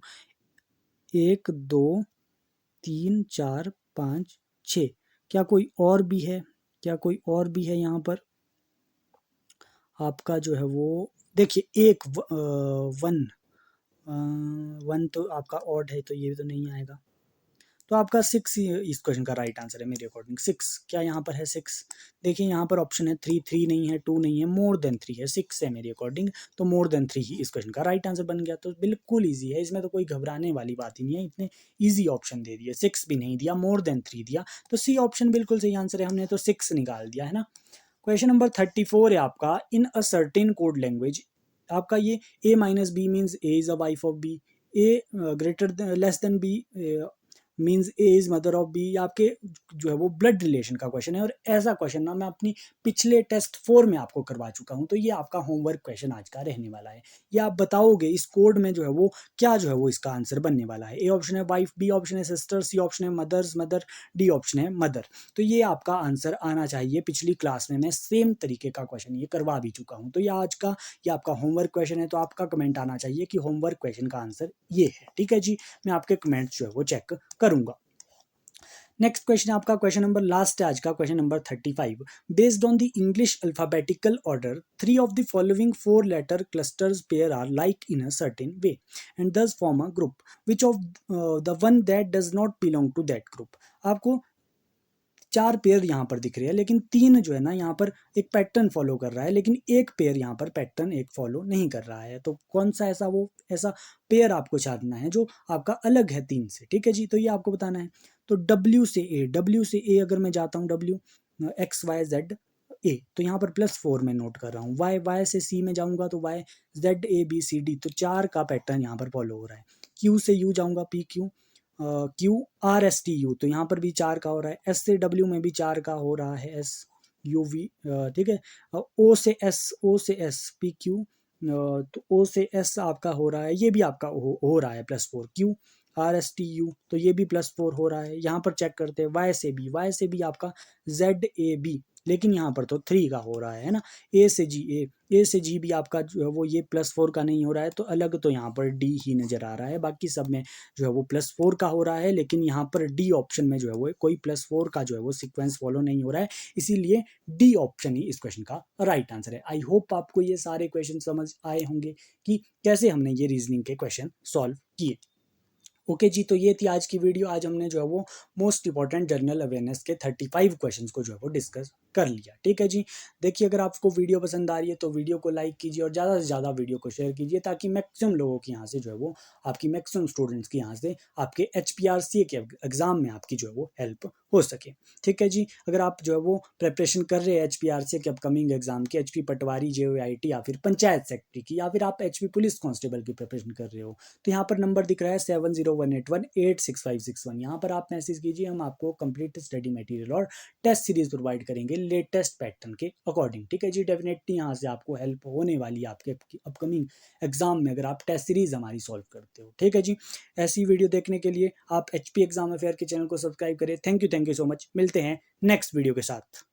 1 2 3 4 5 6, क्या कोई और भी है? क्या कोई और भी है यहाँ पर? आपका जो है वो देखिए, एक 1 1 तो आपका ऑड है, तो ये तो नहीं आएगा। तो आपका 6 इस क्वेश्चन का राइट आंसर है मेरे अकॉर्डिंग। 6 क्या यहाँ पर है? 6 देखिए, यहाँ पर ऑप्शन है 3, 3 नहीं है, 2 नहीं है, मोर देन 3 है, 6 है मेरे अकॉर्डिंग। तो मोर देन 3 ही इस क्वेश्चन का राइट आंसर बन गया। तो बिल्कुल ईजी है, इसमें तो कोई घबराने वाली बात ही नहीं है। इतने ईजी ऑप्शन दे दिए, 6 भी नहीं दिया, मोर देन 3 दिया, तो सी ऑप्शन बिल्कुल सही आंसर है। हमने तो 6 निकाल दिया है ना। क्वेश्चन नंबर 34 है आपका, in a certain code language. आपका ये a minus B means a is a wife of b, a greater less than b means A is mother of B. आपके जो है वो ब्लड रिलेशन का क्वेश्चन है, और ऐसा क्वेश्चन ना मैं अपनी पिछले टेस्ट 4 में आपको करवा चुका हूँ। तो ये आपका होमवर्क क्वेश्चन आज का रहने वाला है। ये आप बताओगे इस कोड में जो है वो क्या जो है वो इसका आंसर बनने वाला है। ए ऑप्शन है वाइफ, बी ऑप्शन है सिस्टर, सी ऑप्शन है मदर्स मदर, डी ऑप्शन है मदर। तो ये आपका आंसर आना चाहिए। पिछली क्लास में मैं सेम तरीके का क्वेश्चन ये करवा भी चुका हूँ। तो ये आज का ये आपका होमवर्क क्वेश्चन है, तो आपका कमेंट आना चाहिए कि होमवर्क क्वेश्चन का आंसर ये है। ठीक है जी, मैं आपके कमेंट जो है वो चेक करूंगा। नेक्स्ट क्वेश्चन आपका क्वेश्चन नंबर लास्ट है आज का, question number 35। Based on the English alphabetical order, 3 of the following 4 letter clusters pair are like in a certain way and thus form a group. Which of the one that does not belong to that group? आपको 4 पेयर यहाँ पर दिख रहे हैं, लेकिन 3 जो है ना यहाँ पर एक पैटर्न फॉलो कर रहा है, लेकिन एक पेयर यहाँ पर पैटर्न एक फॉलो नहीं कर रहा है। तो कौन सा ऐसा पेयर आपको छानना है जो आपका अलग है 3 से। ठीक है जी, तो ये आपको बताना है। तो W से A अगर मैं जाता हूँ, W XYZ A, तो यहाँ पर +4 मैं नोट कर रहा हूँ। Y से C में जाऊँगा तो Y ZABCD, तो 4 का पैटर्न यहाँ पर फॉलो हो रहा है। Q से U जाऊँगा, PQ QRSTU, तो यहाँ पर भी 4 का हो रहा है। S से W में भी 4 का हो रहा है, SUV। ठीक है। O से S PQ, तो O से S आपका हो रहा है, ये भी आपका हो रहा है +4। QRSTU, तो ये भी +4 हो रहा है। यहाँ पर चेक करते हैं Y से भी आपका ZAB, लेकिन यहाँ पर तो 3 का हो रहा है ना। A से G भी आपका जो है वो ये +4 का नहीं हो रहा है, तो अलग तो यहाँ पर D ही नज़र आ रहा है। बाकी सब में जो है वो +4 का हो रहा है, लेकिन यहाँ पर डी ऑप्शन में जो है वो कोई +4 का जो है वो सीक्वेंस फॉलो नहीं हो रहा है, इसीलिए डी ऑप्शन ही इस क्वेश्चन का राइट आंसर है। आई होप आपको ये सारे क्वेश्चन समझ आए होंगे कि कैसे हमने ये रीजनिंग के क्वेश्चन सॉल्व किए। ओके जी, तो ये थी आज की वीडियो। आज हमने जो है वो मोस्ट इंपॉर्टेंट जनरल अवेयरनेस के 35 क्वेश्चंस को जो है वो डिस्कस कर लिया। ठीक है जी, देखिए अगर आपको वीडियो पसंद आ रही है तो वीडियो को लाइक कीजिए और ज़्यादा से ज़्यादा वीडियो को शेयर कीजिए, ताकि मैक्सिमम लोगों के यहाँ से जो है वो आपकी मैक्सिमम स्टूडेंट्स के यहाँ से आपके HPRCA के एग्ज़ाम में आपकी जो है वो हेल्प हो सके। ठीक है जी, अगर आप जो है वो प्रिपरेशन कर रहे हैं HPRCA के अपकमिंग एग्जाम की, HP पटवारी, JOIT या फिर पंचायत सेक्रेटरी की, या फिर आप HP पुलिस कांस्टेबल की प्रिपरेशन कर रहे हो, तो यहाँ पर नंबर दिख रहा है 7018816561। यहाँ पर आप मैसेज कीजिए, हम आपको कंप्लीट स्टडी मटेरियल और टेस्ट सीरीज प्रोवाइड करेंगे लेटेस्ट पैटर्न के अकॉर्डिंग। ठीक है जी, डेफिनेटली यहाँ से आपको हेल्प होने वाली है आपके अपकमिंग एग्जाम में, अगर आप टेस्ट सीरीज हमारी सॉल्व करते हो। ठीक है जी, ऐसी वीडियो देखने के लिए आप HP एग्जाम अफेयर के चैनल को सब्सक्राइब करें। Thank you so much. मिलते हैं नेक्स्ट वीडियो के साथ।